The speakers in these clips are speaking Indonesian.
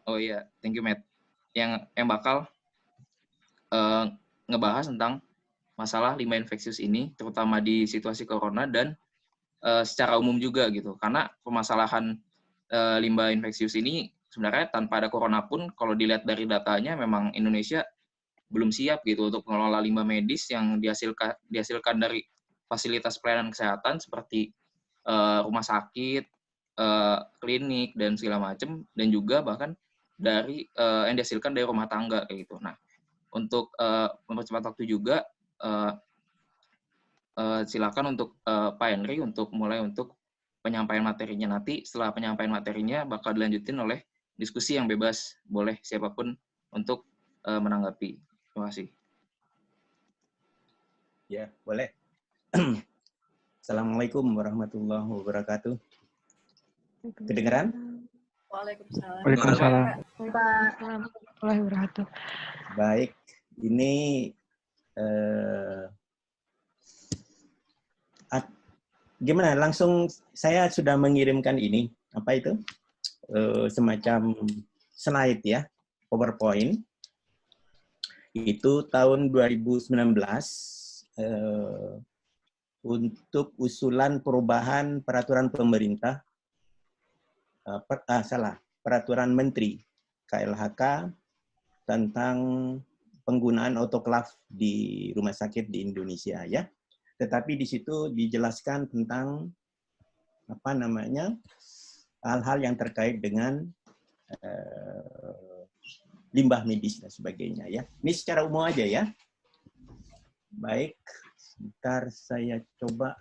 Oh iya, thank you Matt. Yang bakal eh, ngebahas tentang masalah limbah infeksius ini, terutama di situasi corona dan secara umum juga gitu. Karena permasalahan limbah infeksius ini sebenarnya tanpa ada corona pun, kalau dilihat dari datanya, memang Indonesia belum siap gitu untuk mengelola limbah medis yang dihasilkan dari fasilitas pelayanan kesehatan seperti rumah sakit, klinik dan segala macam, dan juga bahkan dari yang dihasilkan dari rumah tangga kayak gitu. Nah, untuk mempercepat waktu juga, silakan untuk Pak Henry untuk mulai untuk penyampaian materinya. Nanti setelah penyampaian materinya bakal dilanjutin oleh diskusi yang bebas, boleh siapapun untuk menanggapi. Terima kasih. Ya, boleh. Assalamualaikum warahmatullahi wabarakatuh. Kedengeran? Waalaikumsalam. Waalaikumsalam. Warahmatullahi wabarakatuh. Baik, ini gimana? Langsung saya sudah mengirimkan ini, apa itu? Semacam slide ya, PowerPoint. Itu tahun 2019 untuk usulan perubahan peraturan pemerintah, peraturan menteri KLHK tentang penggunaan autoklav di rumah sakit di Indonesia ya. Tetapi di situ dijelaskan tentang apa namanya hal-hal yang terkait dengan limbah medis dan sebagainya ya. Ini secara umum aja ya. Baik, sebentar saya coba.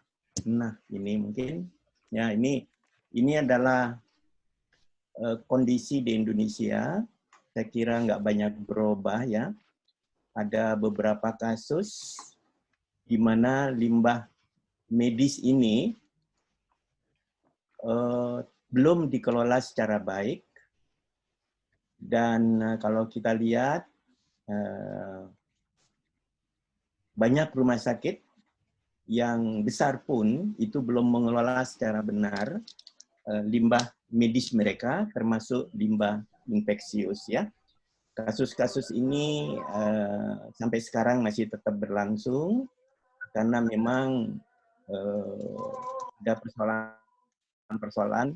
Nah, ini mungkin ya ini adalah kondisi di Indonesia. Saya kira nggak banyak berubah ya. Ada beberapa kasus di mana limbah medis ini belum dikelola secara baik. Dan kalau kita lihat, banyak rumah sakit yang besar pun itu belum mengelola secara benar limbah medis mereka, termasuk limbah infeksius ya. Kasus-kasus ini sampai sekarang masih tetap berlangsung karena memang ada persoalan-persoalan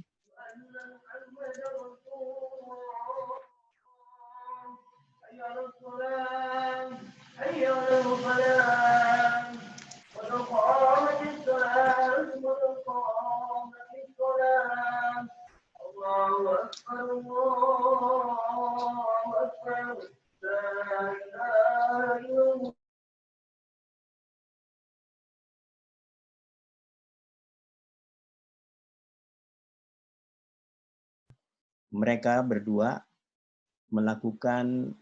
mereka berdua melakukan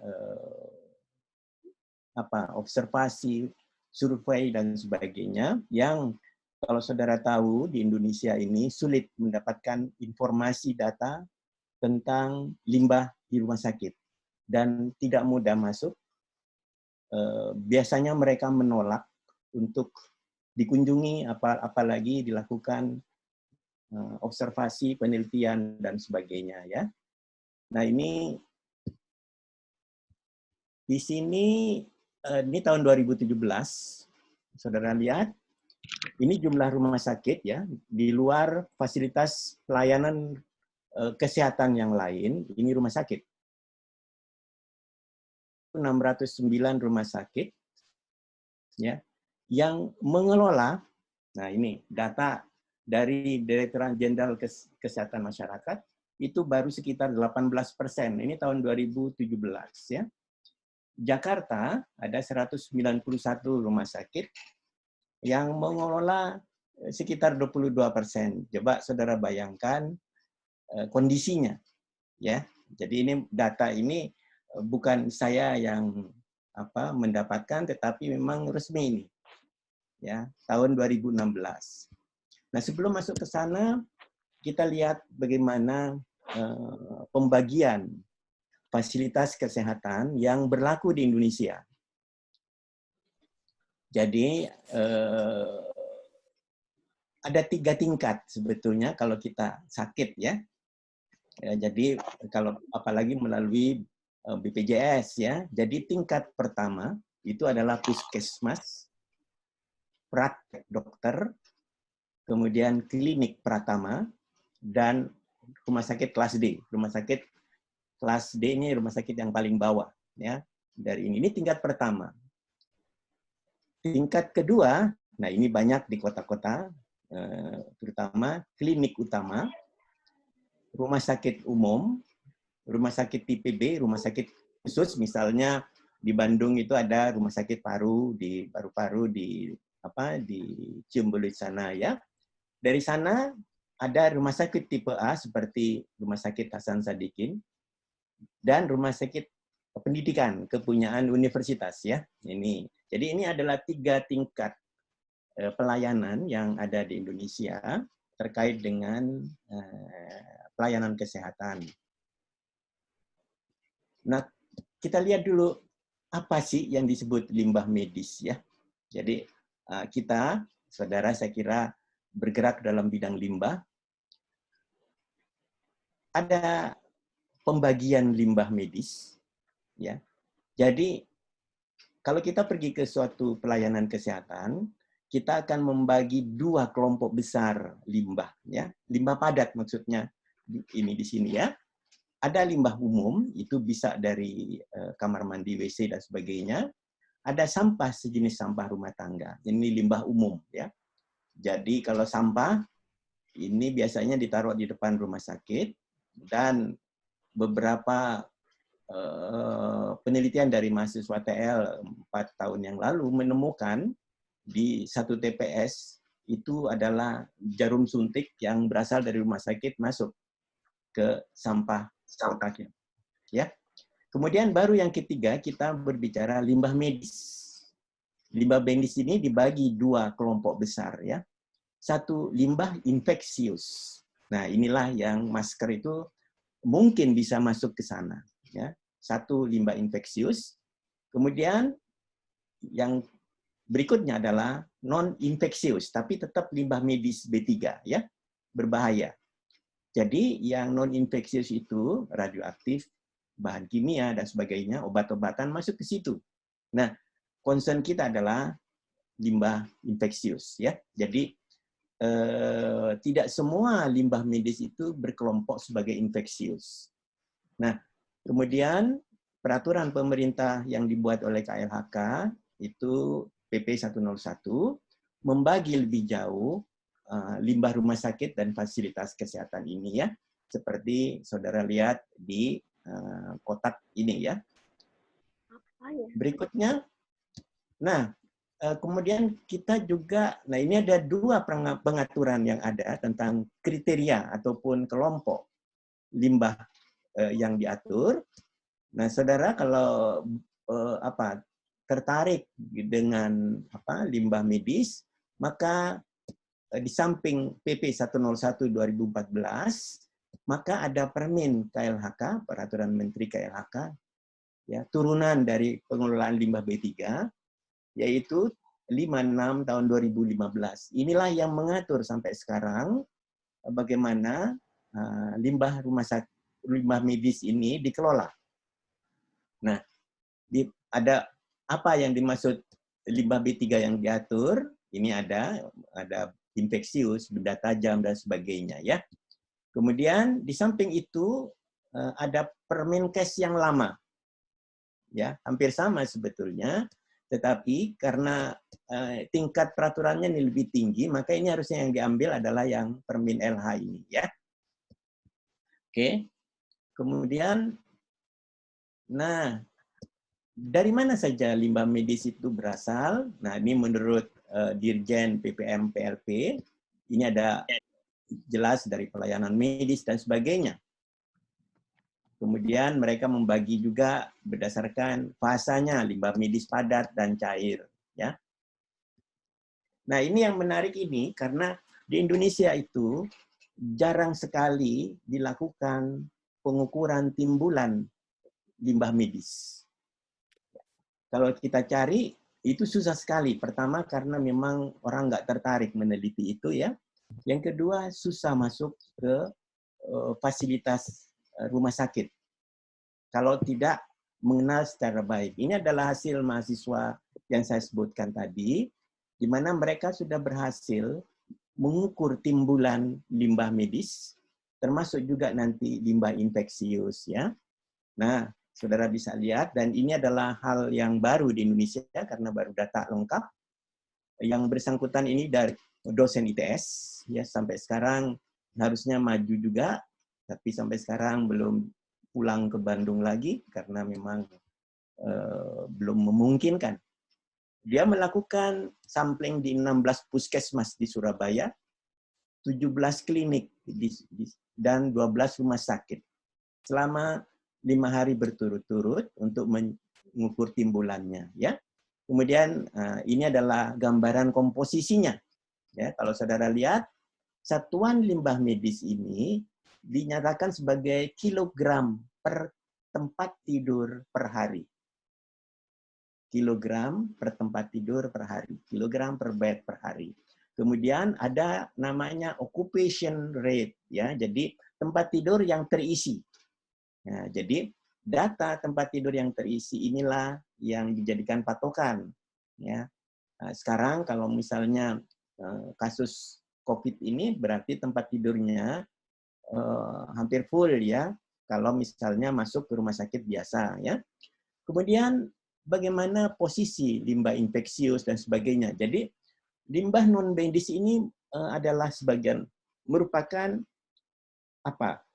observasi, survei dan sebagainya yang kalau saudara tahu di Indonesia ini sulit mendapatkan informasi data tentang limbah di rumah sakit dan tidak mudah masuk. Biasanya mereka menolak untuk dikunjungi apalagi dilakukan observasi, penelitian dan sebagainya ya. Nah, ini di sini ini tahun 2017. Saudara lihat, ini jumlah rumah sakit ya, di luar fasilitas pelayanan kesehatan yang lain, ini rumah sakit. 609 rumah sakit ya yang mengelola. Nah, ini data dari Direktorat Jenderal Kesehatan Masyarakat itu baru sekitar 18%. Ini tahun 2017 ya. Jakarta ada 191 rumah sakit yang mengelola sekitar 22%. Coba saudara bayangkan kondisinya ya. Jadi ini data ini bukan saya yang mendapatkan, tetapi memang resmi ini ya, tahun 2016. Nah, sebelum masuk ke sana, kita lihat bagaimana pembagian fasilitas kesehatan yang berlaku di Indonesia. Jadi ada 3 tingkat sebetulnya kalau kita sakit ya. Ya, jadi kalau apalagi melalui BPJS ya. Jadi tingkat pertama itu adalah puskesmas, praktek dokter, kemudian klinik pratama, dan rumah sakit kelas D. Rumah sakit kelas D ini rumah sakit yang paling bawah ya. Dari ini tingkat pertama. Tingkat kedua, nah ini banyak di kota-kota, terutama klinik utama, rumah sakit umum, rumah sakit tipe B, rumah sakit khusus, misalnya di Bandung itu ada rumah sakit paru di paru-paru di di Ciumbuleuit sana ya. Dari sana ada rumah sakit tipe A seperti Rumah Sakit Hasan Sadikin dan rumah sakit pendidikan kepunyaan universitas ya. Ini. Jadi ini adalah 3 tingkat pelayanan yang ada di Indonesia terkait dengan pelayanan kesehatan. Nah, kita lihat dulu apa sih yang disebut limbah medis ya. Jadi kita, saudara, saya kira bergerak dalam bidang limbah. Ada pembagian limbah medis ya. Jadi kalau kita pergi ke suatu pelayanan kesehatan, kita akan membagi 2 kelompok besar limbah ya. Limbah padat maksudnya ini di sini ya. Ada limbah umum, itu bisa dari kamar mandi, WC, dan sebagainya. Ada sampah sejenis sampah rumah tangga. Ini limbah umum ya. Jadi kalau sampah ini biasanya ditaruh di depan rumah sakit dan beberapa penelitian dari mahasiswa TL 4 tahun yang lalu menemukan di satu TPS itu adalah jarum suntik yang berasal dari rumah sakit masuk ke sampah kotaknya. Ya. Kemudian baru yang ketiga kita berbicara limbah medis. Limbah medis ini dibagi 2 kelompok besar ya. Satu limbah infeksius. Nah, inilah yang masker itu mungkin bisa masuk ke sana ya. Satu limbah infeksius. Kemudian yang berikutnya adalah non infeksius tapi tetap limbah medis B3 ya. Berbahaya. Jadi yang non infeksius itu radioaktif, bahan kimia dan sebagainya, obat-obatan masuk ke situ. Nah, concern kita adalah limbah infeksius ya. Jadi tidak semua limbah medis itu berkelompok sebagai infeksius. Nah, kemudian peraturan pemerintah yang dibuat oleh KLHK itu PP 101 membagi lebih jauh limbah rumah sakit dan fasilitas kesehatan ini ya, seperti saudara lihat di kotak ini ya. Berikutnya, nah kemudian kita juga, nah ini ada 2 pengaturan yang ada tentang kriteria ataupun kelompok limbah yang diatur. Nah, saudara kalau tertarik dengan limbah medis, maka di samping PP 101 2014, maka ada Permen KLHK, Peraturan Menteri KLHK, ya, turunan dari pengelolaan limbah B3, yaitu 56 tahun 2015. Inilah yang mengatur sampai sekarang bagaimana limbah limbah medis ini dikelola. Nah, ada apa yang dimaksud limbah B3 yang diatur? Ini ada infeksius, benda tajam dan sebagainya ya. Kemudian di samping itu ada Permenkes yang lama. Ya, hampir sama sebetulnya, tetapi karena tingkat peraturannya ini lebih tinggi, maka ini harusnya yang diambil adalah yang Permen LH ini ya. Oke. Kemudian nah, dari mana saja limbah medis itu berasal? Nah, ini menurut Dirjen PPM PLP, ini ada jelas dari pelayanan medis dan sebagainya. Kemudian mereka membagi juga berdasarkan fasanya, limbah medis padat dan cair. Ya. Nah, ini yang menarik ini karena di Indonesia itu jarang sekali dilakukan pengukuran timbulan limbah medis. Kalau kita cari, itu susah sekali. Pertama, karena memang orang nggak tertarik meneliti itu ya. Yang kedua, susah masuk ke fasilitas rumah sakit kalau tidak mengenal secara baik. Ini adalah hasil mahasiswa yang saya sebutkan tadi, di mana mereka sudah berhasil mengukur timbulan limbah medis, termasuk juga nanti limbah infeksius, ya. Nah, saudara bisa lihat, dan ini adalah hal yang baru di Indonesia karena baru data lengkap. Yang bersangkutan ini dari dosen ITS, ya, sampai sekarang harusnya maju juga, tapi sampai sekarang belum pulang ke Bandung lagi karena memang belum memungkinkan. Dia melakukan sampling di 16 puskesmas di Surabaya, 17 klinik dan 12 rumah sakit selama 5 hari berturut-turut untuk mengukur timbulannya, ya. Kemudian ini adalah gambaran komposisinya, ya. Kalau saudara lihat, satuan limbah medis ini dinyatakan sebagai kilogram per tempat tidur per hari. Kilogram per tempat tidur per hari, kilogram per bed per hari. Kemudian ada namanya occupation rate, ya. Jadi tempat tidur yang terisi. Nah, jadi data tempat tidur yang terisi inilah yang dijadikan patokan, ya. Nah, sekarang kalau misalnya kasus COVID ini berarti tempat tidurnya hampir full, ya. Kalau misalnya masuk ke rumah sakit biasa, ya. Kemudian bagaimana posisi limbah infeksius dan sebagainya. Jadi limbah non medis ini adalah sebagian merupakan apa?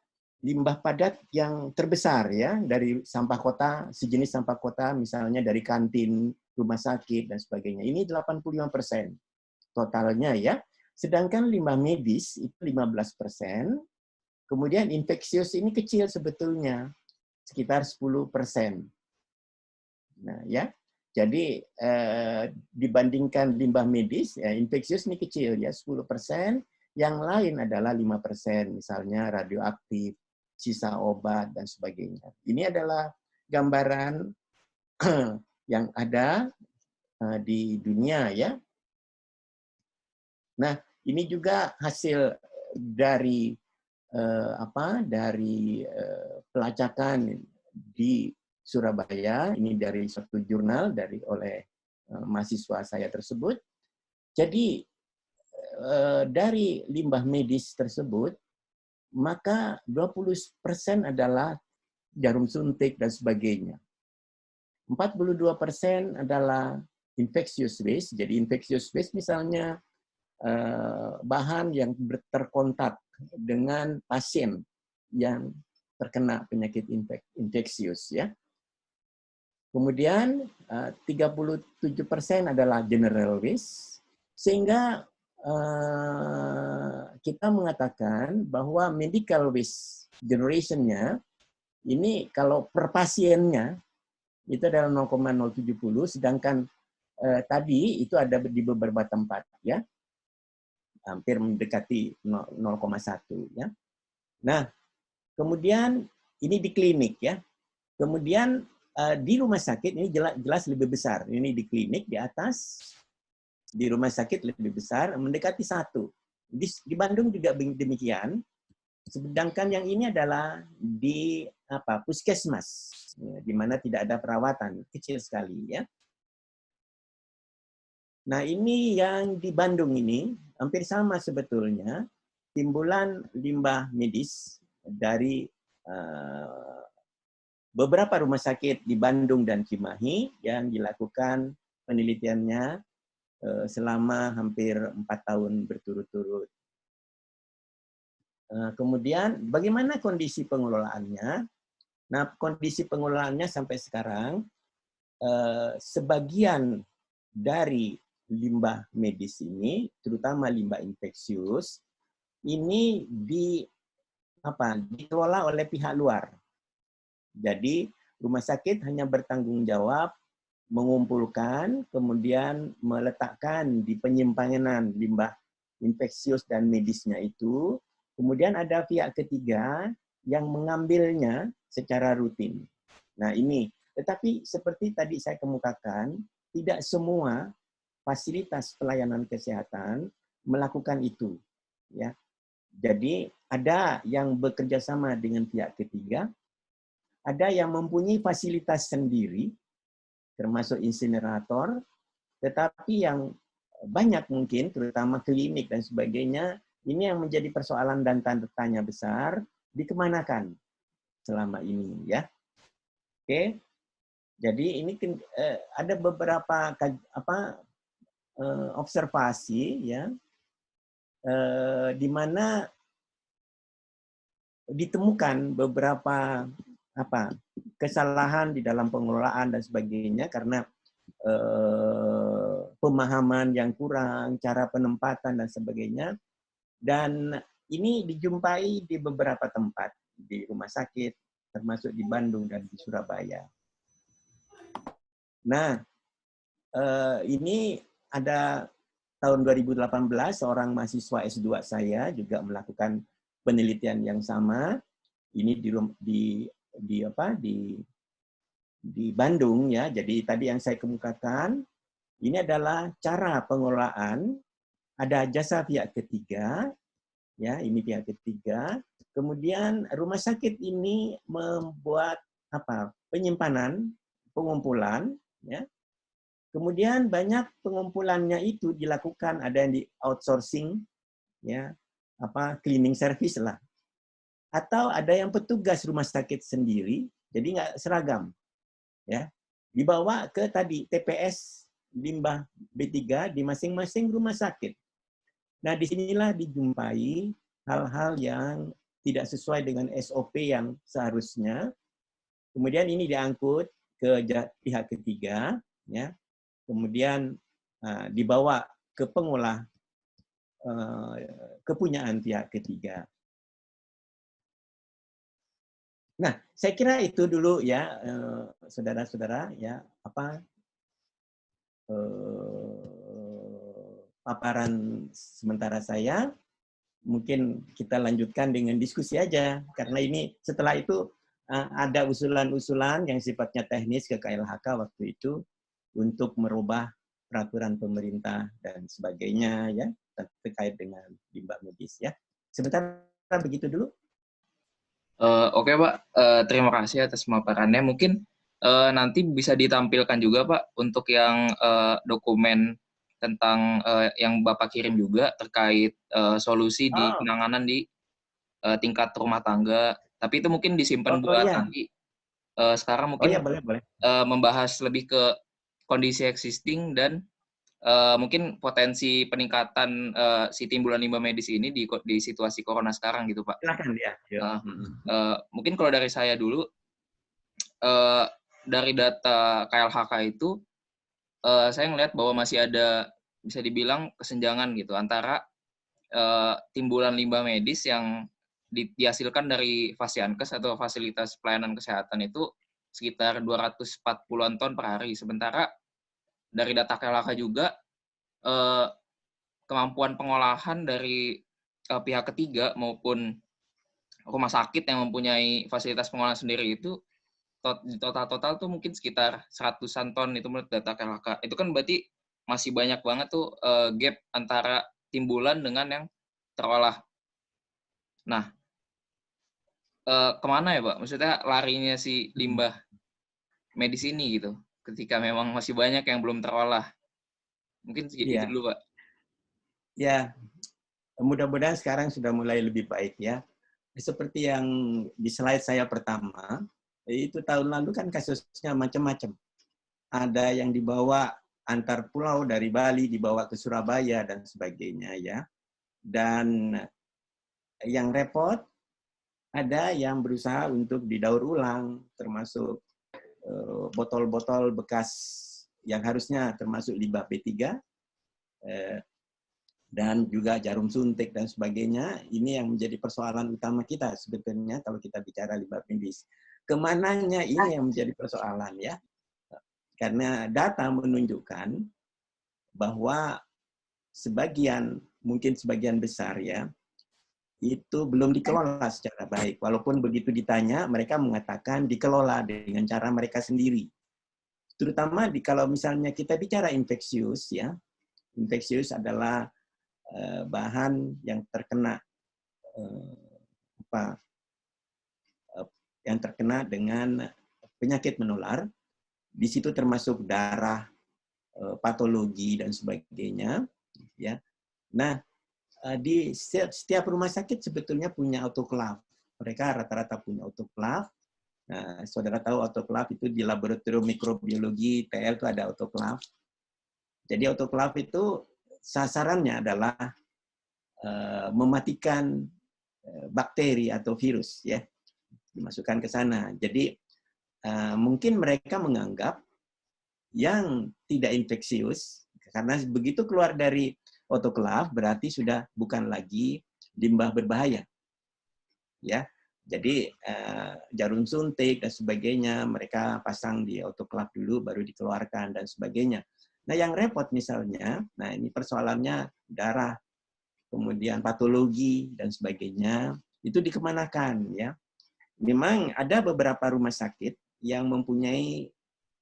Limbah padat yang terbesar, ya, dari sampah kota, sejenis sampah kota misalnya dari kantin, rumah sakit dan sebagainya. Ini 85% totalnya, ya. Sedangkan limbah medis itu 15%. Kemudian infeksius ini kecil sebetulnya, sekitar 10%. Nah, ya. Jadi dibandingkan limbah medis, ya, infeksius ini kecil, ya, 10%, yang lain adalah 5%, misalnya radioaktif, sisa obat dan sebagainya. Ini adalah gambaran yang ada di dunia, ya. Nah, ini juga hasil dari pelacakan di Surabaya, ini dari suatu jurnal oleh mahasiswa saya tersebut. Jadi dari limbah medis tersebut, maka 20% adalah jarum suntik dan sebagainya. 42% adalah infectious waste. Jadi infectious waste misalnya bahan yang terkontak dengan pasien yang terkena penyakit infeksius, ya. Kemudian 37% adalah general waste, sehingga kita mengatakan bahwa medical waste generation-nya ini kalau per pasiennya itu adalah 0,070, sedangkan tadi itu ada di beberapa tempat, ya, hampir mendekati 0,1, ya. Nah, kemudian ini di klinik, ya. Kemudian di rumah sakit ini jelas lebih besar. Ini di klinik di atas, di rumah sakit lebih besar, mendekati 1. Di Bandung juga demikian. Sedangkan yang ini adalah di puskesmas, di mana tidak ada perawatan, kecil sekali, ya. Nah, ini yang di Bandung ini hampir sama sebetulnya, timbulan limbah medis dari beberapa rumah sakit di Bandung dan Cimahi yang dilakukan penelitiannya selama hampir 4 tahun berturut-turut. Kemudian bagaimana kondisi pengelolaannya? Nah, kondisi pengelolaannya sampai sekarang, sebagian dari limbah medis ini, terutama limbah infeksius, ini dikelola oleh pihak luar. Jadi rumah sakit hanya bertanggung jawab mengumpulkan, kemudian meletakkan di penyimpanan limbah infeksius dan medisnya itu. Kemudian ada pihak ketiga yang mengambilnya secara rutin. Nah, ini. Tetapi seperti tadi saya kemukakan, tidak semua fasilitas pelayanan kesehatan melakukan itu, ya. Jadi ada yang bekerja sama dengan pihak ketiga, ada yang mempunyai fasilitas sendiri, termasuk insinerator, tetapi yang banyak mungkin, terutama klinik dan sebagainya, ini yang menjadi persoalan dan tanda tanya besar, dikemanakan selama ini, ya. Oke, jadi ini ada beberapa observasi, ya, di mana ditemukan beberapa kesalahan di dalam pengelolaan dan sebagainya karena pemahaman yang kurang, cara penempatan dan sebagainya. Dan ini dijumpai di beberapa tempat, di rumah sakit, termasuk di Bandung dan di Surabaya. Nah, ini ada tahun 2018 seorang mahasiswa S2 saya juga melakukan penelitian yang sama. Ini di Bandung, ya. Jadi tadi yang saya kemukakan ini adalah cara pengelolaan, ada jasa pihak ketiga, ya, ini pihak ketiga. Kemudian rumah sakit ini membuat penyimpanan, pengumpulan, ya. Kemudian banyak pengumpulannya itu dilakukan, ada yang di outsourcing, ya, cleaning service lah. Atau ada yang petugas rumah sakit sendiri, jadi nggak seragam, ya. Dibawa ke tadi TPS limbah B3 di masing-masing rumah sakit. Nah, disinilah dijumpai hal-hal yang tidak sesuai dengan SOP yang seharusnya. Kemudian ini diangkut ke pihak ketiga, ya. Kemudian dibawa ke pengolah kepunyaan pihak ketiga. Nah, saya kira itu dulu, ya, saudara-saudara, ya, paparan sementara saya. Mungkin kita lanjutkan dengan diskusi aja, karena ini setelah itu ada usulan-usulan yang sifatnya teknis ke KLHK waktu itu untuk merubah peraturan pemerintah dan sebagainya, ya, terkait dengan limbah medis, ya. Sebentar, begitu dulu. Oke, Pak. Terima kasih atas pemaparannya. Mungkin nanti bisa ditampilkan juga, Pak, untuk yang dokumen tentang yang Bapak kirim juga terkait solusi di penanganan di tingkat rumah tangga. Tapi itu mungkin disimpan buat nanti. Sekarang mungkin boleh. Membahas lebih ke kondisi existing dan mungkin potensi peningkatan si timbulan limbah medis ini di situasi corona sekarang gitu, Pak. Silakan, ya. Mungkin kalau dari saya dulu, dari data KLHK itu, saya melihat bahwa masih ada, bisa dibilang, kesenjangan gitu antara timbulan limbah medis yang dihasilkan dari Fasiankes atau fasilitas pelayanan kesehatan itu sekitar 240-an ton per hari. Sementara dari data KLHK juga, kemampuan pengolahan dari pihak ketiga maupun rumah sakit yang mempunyai fasilitas pengolahan sendiri itu di total tuh mungkin sekitar 100-an ton itu menurut data KLHK. Itu kan berarti masih banyak banget tuh gap antara timbulan dengan yang terolah. Nah, kemana ya, Pak? Maksudnya larinya si limbah medis ini gitu, ketika memang masih banyak yang belum terolah. Mungkin segitu itu dulu, Pak. Ya, mudah-mudahan sekarang sudah mulai lebih baik, ya. Seperti yang di slide saya pertama, itu tahun lalu kan kasusnya macam-macam. Ada yang dibawa antar pulau dari Bali, dibawa ke Surabaya, dan sebagainya, ya. Dan yang repot, ada yang berusaha untuk didaur ulang, termasuk botol-botol bekas yang harusnya termasuk limbah B3, dan juga jarum suntik dan sebagainya. Ini yang menjadi persoalan utama kita sebetulnya kalau kita bicara limbah medis. Kemananya ini yang menjadi persoalan, ya. Karena data menunjukkan bahwa mungkin sebagian besar, ya, itu belum dikelola secara baik. Walaupun begitu ditanya, mereka mengatakan dikelola dengan cara mereka sendiri. Terutama kalau misalnya kita bicara infeksius, ya. Infeksius adalah bahan yang terkena yang terkena dengan penyakit menular. Di situ termasuk darah, patologi dan sebagainya. Ya. Nah, di setiap rumah sakit sebetulnya punya autoklav. Mereka rata-rata punya autoklav. Nah, saudara tahu autoklav itu di laboratorium mikrobiologi TL itu ada autoklav. Jadi autoklav itu sasarannya adalah mematikan bakteri atau virus, ya, dimasukkan ke sana. Jadi mungkin mereka menganggap yang tidak infeksius karena begitu keluar dari autoklav berarti sudah bukan lagi limbah berbahaya, ya. Jadi jarum suntik dan sebagainya mereka pasang di autoklav dulu baru dikeluarkan dan sebagainya. Nah yang repot misalnya, nah ini persoalannya darah, kemudian patologi dan sebagainya itu dikemanakan, ya. Memang ada beberapa rumah sakit yang mempunyai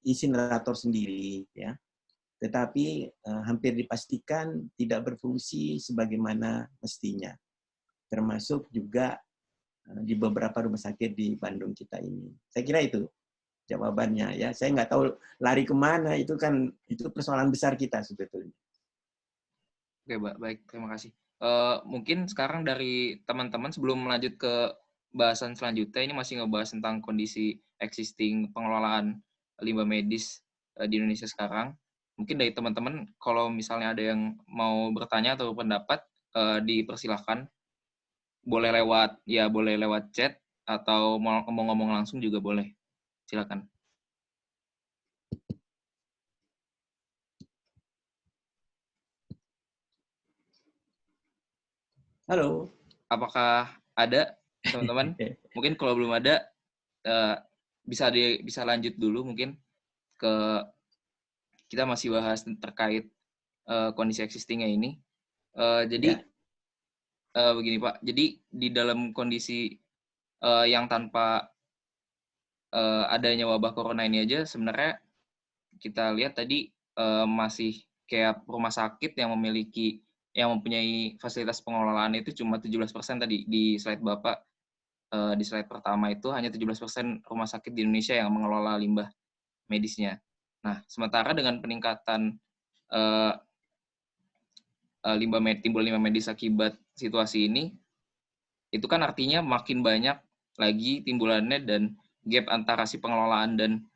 insinerator sendiri, ya, tetapi hampir dipastikan tidak berfungsi sebagaimana mestinya. Termasuk juga di beberapa rumah sakit di Bandung kita ini. Saya kira itu jawabannya, ya. Saya nggak tahu lari kemana, itu kan itu persoalan besar kita sebetulnya. Oke, baik, terima kasih. Mungkin sekarang dari teman-teman sebelum melanjut ke bahasan selanjutnya, ini masih ngebahas tentang kondisi existing pengelolaan limbah medis di Indonesia sekarang. Mungkin dari teman-teman, kalau misalnya ada yang mau bertanya atau pendapat, dipersilahkan. Boleh lewat chat atau mau ngomong-ngomong langsung juga boleh. Silakan. Halo. Apakah ada teman-teman? Mungkin kalau belum ada, bisa lanjut dulu mungkin ke kita masih bahas terkait kondisi existing-nya ini. Jadi begini Pak, jadi di dalam kondisi yang tanpa adanya wabah corona ini aja sebenarnya kita lihat tadi masih kayak rumah sakit yang mempunyai fasilitas pengelolaan itu cuma 17% tadi di slide Bapak. Di slide pertama itu hanya 17% rumah sakit di Indonesia yang mengelola limbah medisnya. Nah, sementara dengan peningkatan timbul limbah medis akibat situasi ini, itu kan artinya makin banyak lagi timbulannya dan gap antara si pengelolaan dan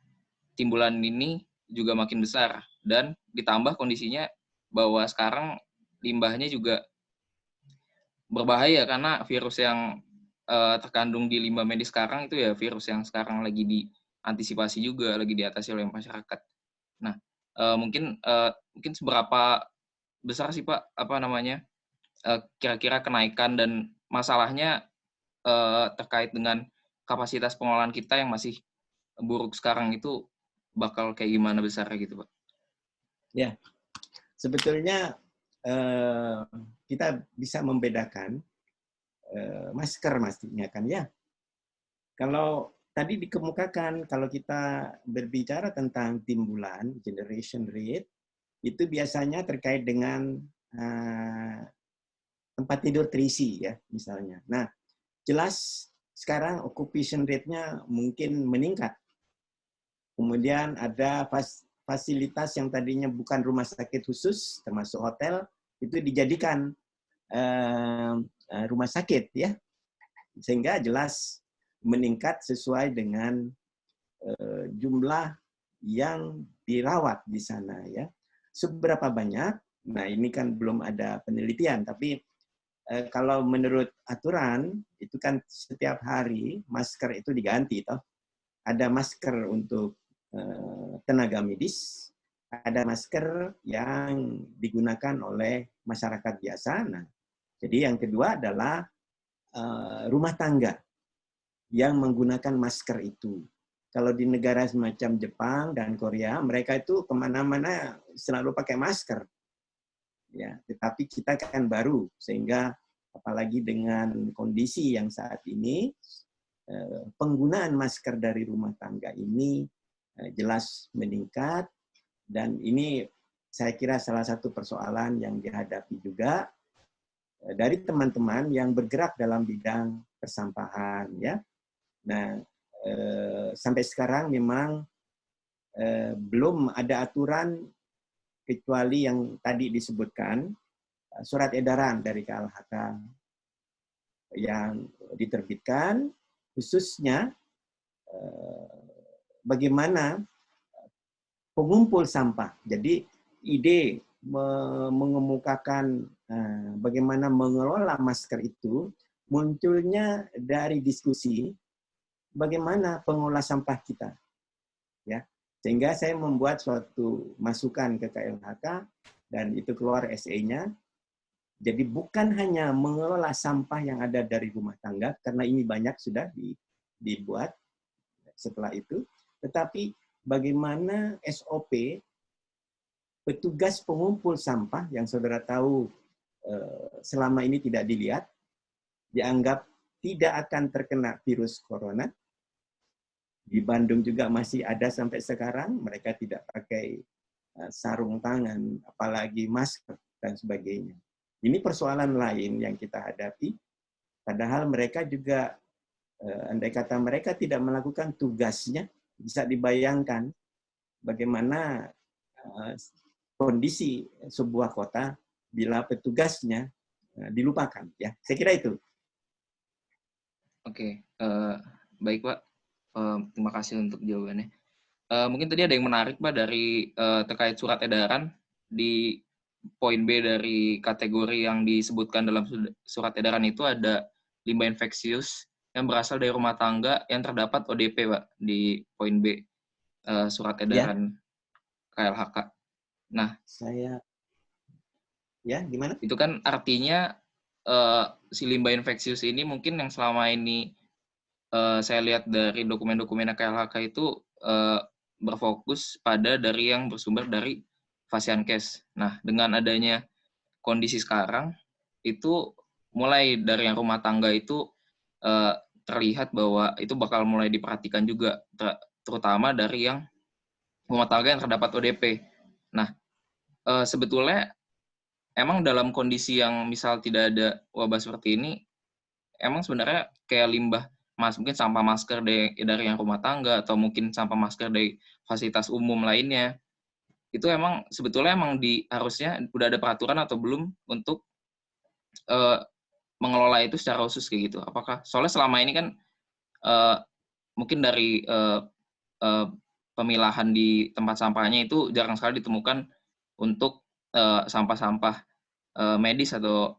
timbulan ini juga makin besar. Dan ditambah kondisinya bahwa sekarang limbahnya juga berbahaya karena virus yang terkandung di limbah medis sekarang itu ya virus yang sekarang lagi diantisipasi juga, lagi diatasi oleh masyarakat. Nah, mungkin seberapa besar sih Pak kira-kira kenaikan dan masalahnya terkait dengan kapasitas pengelolaan kita yang masih buruk sekarang itu bakal kayak gimana besarnya gitu Pak? Ya, sebetulnya kita bisa membedakan masker maksudnya kan, ya. Kalau tadi dikemukakan kalau kita berbicara tentang timbulan generation rate itu biasanya terkait dengan tempat tidur terisi, ya, misalnya. Nah, jelas sekarang occupation rate-nya mungkin meningkat. Kemudian ada fasilitas yang tadinya bukan rumah sakit khusus, termasuk hotel, itu dijadikan rumah sakit, ya, sehingga jelas meningkat sesuai dengan jumlah yang dirawat di sana, ya. Seberapa banyak? Nah, ini kan belum ada penelitian, tapi kalau menurut aturan itu kan setiap hari masker itu diganti, toh. Ada masker untuk tenaga medis, ada masker yang digunakan oleh masyarakat biasa. Nah, jadi yang kedua adalah rumah tangga yang menggunakan masker itu. Kalau di negara semacam Jepang dan Korea, mereka itu kemana-mana selalu pakai masker. Ya, tetapi kita kan baru, sehingga apalagi dengan kondisi yang saat ini, penggunaan masker dari rumah tangga ini jelas meningkat, dan ini saya kira salah satu persoalan yang dihadapi juga dari teman-teman yang bergerak dalam bidang persampahan, ya. Nah, sampai sekarang memang belum ada aturan kecuali yang tadi disebutkan, surat edaran dari KLHK yang diterbitkan khususnya bagaimana pengumpul sampah. Jadi ide mengemukakan bagaimana mengelola masker itu munculnya dari diskusi bagaimana pengelola sampah kita, ya. Sehingga saya membuat suatu masukan ke KLHK dan itu keluar SE-nya. Jadi bukan hanya mengelola sampah yang ada dari rumah tangga, karena ini banyak sudah dibuat setelah itu, tetapi bagaimana SOP petugas pengumpul sampah yang saudara tahu selama ini tidak dilihat, dianggap tidak akan terkena virus corona. Di Bandung juga masih ada sampai sekarang, mereka tidak pakai sarung tangan, apalagi masker, dan sebagainya. Ini persoalan lain yang kita hadapi, padahal mereka juga, andai kata mereka tidak melakukan tugasnya, bisa dibayangkan bagaimana kondisi sebuah kota bila petugasnya dilupakan. Ya, saya kira itu. Oke, baik Pak. Terima kasih untuk jawabannya. Mungkin tadi ada yang menarik Pak dari terkait surat edaran di poin B dari kategori yang disebutkan dalam surat edaran itu ada limbah infeksius yang berasal dari rumah tangga yang terdapat ODP Pak di poin B surat edaran KLHK. Nah, gimana? Itu kan artinya si limbah infeksius ini mungkin yang selama ini saya lihat dari dokumen-dokumen KLHK itu berfokus pada dari yang bersumber dari Fasiankes. Nah, dengan adanya kondisi sekarang, itu mulai dari yang rumah tangga itu terlihat bahwa itu bakal mulai diperhatikan juga, terutama dari yang rumah tangga yang terdapat ODP. Nah, sebetulnya emang dalam kondisi yang misal tidak ada wabah seperti ini, emang sebenarnya kayak limbah mungkin sampah masker dari yang rumah tangga atau mungkin sampah masker dari fasilitas umum lainnya itu emang sebetulnya harusnya udah ada peraturan atau belum untuk mengelola itu secara khusus kayak gitu. Apakah soalnya selama ini kan mungkin dari pemilahan di tempat sampahnya itu jarang sekali ditemukan untuk sampah-sampah medis atau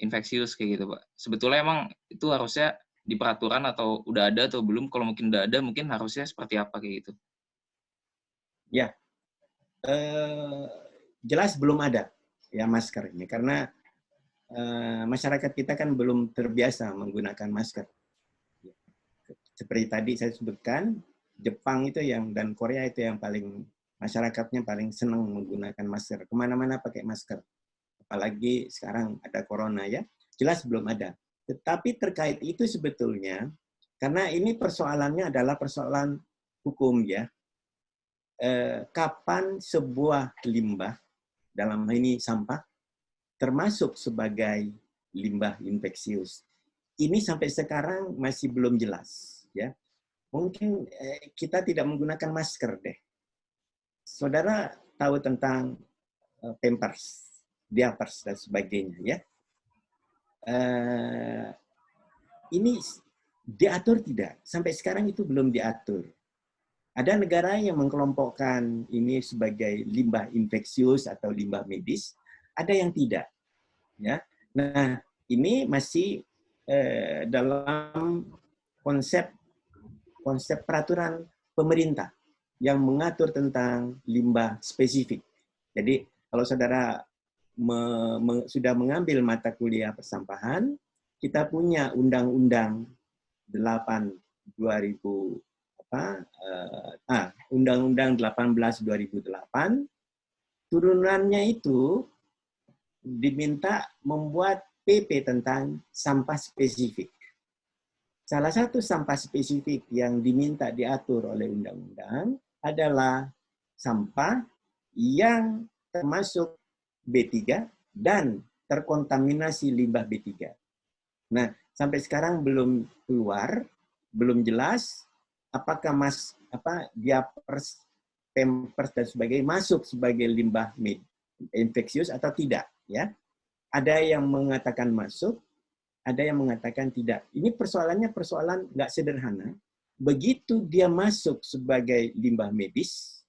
infeksius kayak gitu Pak. Sebetulnya emang itu harusnya di peraturan atau udah ada atau belum? Kalau mungkin udah ada, mungkin harusnya seperti apa kayak gitu? Ya, jelas belum ada ya masker ini karena masyarakat kita kan belum terbiasa menggunakan masker. Seperti tadi saya sebutkan, Jepang itu dan Korea itu yang masyarakatnya paling senang menggunakan masker. Kemana-mana pakai masker. Apalagi sekarang ada corona ya. Jelas belum ada. Tetapi terkait itu sebetulnya, karena ini persoalannya adalah persoalan hukum ya. Kapan sebuah limbah, dalam hal ini sampah, termasuk sebagai limbah infeksius. Ini sampai sekarang masih belum jelas. Ya, mungkin kita tidak menggunakan masker deh. Saudara tahu tentang Pampers, diapers dan sebagainya ya. Ini diatur tidak? Sampai sekarang itu belum diatur. Ada negara yang mengelompokkan ini sebagai limbah infeksius atau limbah medis, ada yang tidak. Ya, nah ini masih dalam konsep peraturan pemerintah yang mengatur tentang limbah spesifik. Jadi kalau saudara sudah mengambil mata kuliah persampahan, kita punya Undang-Undang 8 2000 Undang-Undang 18 2008, turunannya itu diminta membuat PP tentang sampah spesifik. Salah satu sampah spesifik yang diminta diatur oleh undang-undang adalah sampah yang termasuk B3 dan terkontaminasi limbah B3. Nah, sampai sekarang belum keluar, belum jelas apakah diapers, pampers dan sebagainya masuk sebagai limbah infeksius atau tidak, ya. Ada yang mengatakan masuk, ada yang mengatakan tidak. Ini persoalannya persoalan nggak sederhana. Begitu dia masuk sebagai limbah medis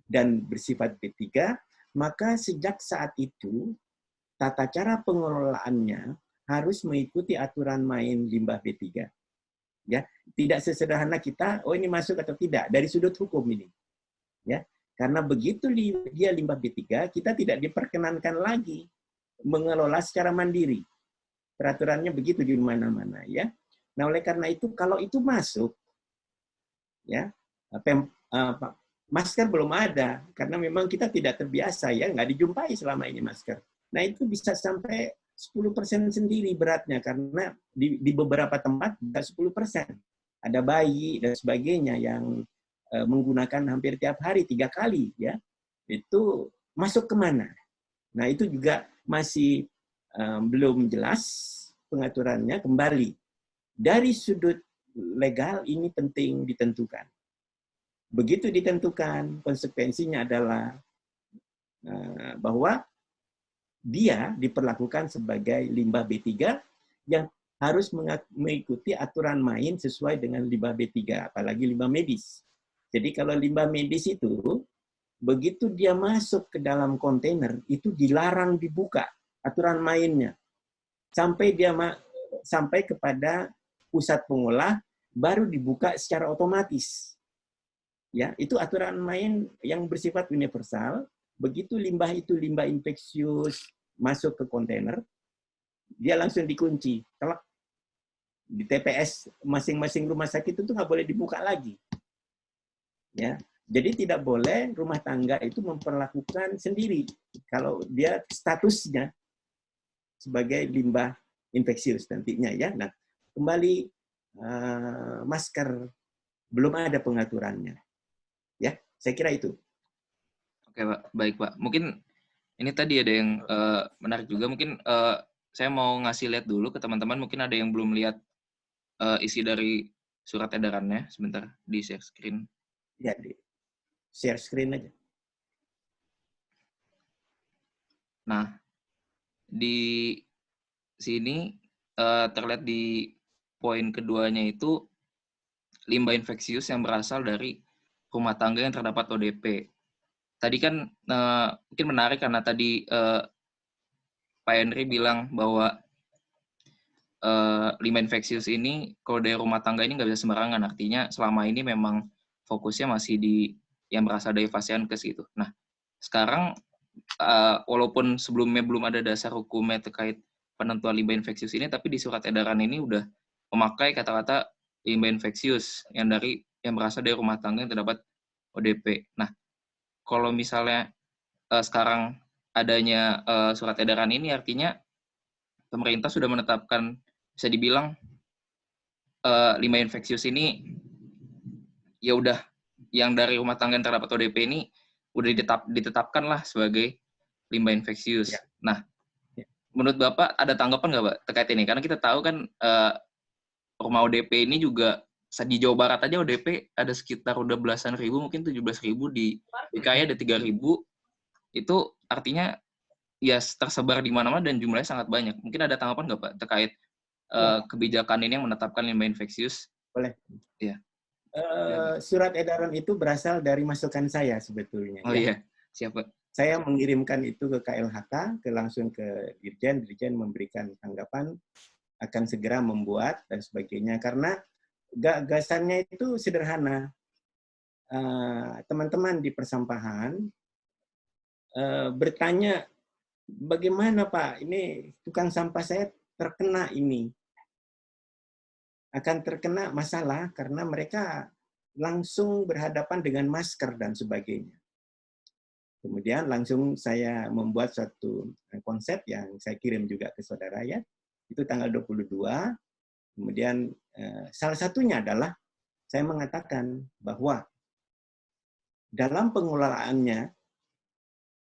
dan bersifat B3, maka sejak saat itu tata cara pengelolaannya harus mengikuti aturan main limbah B3. Ya, tidak sesederhana kita, oh ini masuk atau tidak dari sudut hukum ini. Ya, karena begitu dia limbah B3, kita tidak diperkenankan lagi mengelola secara mandiri. Peraturannya begitu di mana-mana, ya. Nah, oleh karena itu kalau itu masuk, ya, masker belum ada karena memang kita tidak terbiasa, ya, nggak dijumpai selama ini masker. Nah, itu bisa sampai 10% sendiri beratnya karena di beberapa tempat nggak 10%. Ada bayi dan sebagainya yang menggunakan hampir tiap hari 3 kali, ya. Itu masuk kemana? Nah, itu juga masih belum jelas pengaturannya. Kembali dari sudut legal ini penting ditentukan. Begitu ditentukan, konsekuensinya adalah bahwa dia diperlakukan sebagai limbah B3 yang harus mengikuti aturan main sesuai dengan limbah B3, apalagi limbah medis. Jadi kalau limbah medis itu, begitu dia masuk ke dalam kontainer, itu dilarang dibuka aturan mainnya. Sampai kepada pusat pengolah, baru dibuka secara otomatis. Ya, itu aturan main yang bersifat universal. Begitu limbah itu limbah infeksius masuk ke kontainer, dia langsung dikunci. Telak. Di TPS masing-masing rumah sakit itu nggak boleh dibuka lagi. Ya, jadi tidak boleh rumah tangga itu memperlakukan sendiri kalau dia statusnya sebagai limbah infeksius nantinya, ya. Nah, kembali masker belum ada pengaturannya. Ya, saya kira itu. Oke, Pak. Baik, Pak. Mungkin ini tadi ada yang menarik juga. Mungkin saya mau ngasih lihat dulu ke teman-teman. Mungkin ada yang belum lihat isi dari surat edarannya. Sebentar, di share screen. Ya, di share screen aja. Nah, di sini terlihat di poin keduanya itu limbah infeksius yang berasal dari rumah tangga yang terdapat ODP. Tadi kan mungkin menarik karena tadi Pak Henry bilang bahwa limbah infeksius ini kalau dari rumah tangga ini nggak bisa sembarangan. Artinya selama ini memang fokusnya masih di yang berasal dari Fasiankes gitu. Nah, sekarang walaupun sebelumnya belum ada dasar hukumnya terkait penentuan limbah infeksius ini, tapi di surat edaran ini udah memakai kata-kata limbah infeksius yang berasal dari rumah tangga yang terdapat ODP. Nah, kalau misalnya sekarang adanya surat edaran ini, artinya pemerintah sudah menetapkan, bisa dibilang limbah infeksius ini ya udah yang dari rumah tangga yang terdapat ODP ini udah ditetapkan lah sebagai limbah infeksius. Ya. Nah, menurut Bapak ada tanggapan nggak, Pak, terkait ini? Karena kita tahu kan rumah ODP ini juga di Jawa Barat aja ODP ada sekitar udah belasan ribu, mungkin 17.000, di DKI ada 3.000. Itu artinya ya tersebar di mana-mana dan jumlahnya sangat banyak. Mungkin ada tanggapan nggak, Pak, terkait kebijakan ini yang menetapkan limbah infeksius? Boleh. Iya. Surat edaran itu berasal dari masukan saya sebetulnya. Oh iya, siapa? Saya mengirimkan itu ke KLHK, langsung ke Dirjen memberikan tanggapan, akan segera membuat dan sebagainya. Karena gagasannya itu sederhana. Teman-teman di persampahan bertanya, bagaimana Pak, ini tukang sampah saya terkena ini. Akan terkena masalah karena mereka langsung berhadapan dengan masker dan sebagainya. Kemudian langsung saya membuat satu konsep yang saya kirim juga ke saudara, ya. Itu tanggal 22. Kemudian salah satunya adalah saya mengatakan bahwa dalam pengelolaannya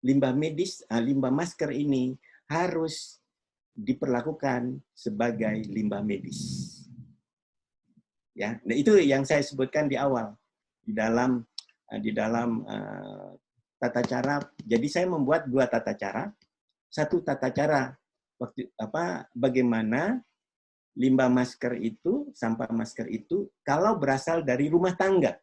limbah medis, limbah masker ini harus diperlakukan sebagai limbah medis. Ya, nah itu yang saya sebutkan di awal di dalam tata cara. Jadi saya membuat dua tata cara. Satu tata cara bagaimana limbah masker itu, sampah masker itu kalau berasal dari rumah tangga.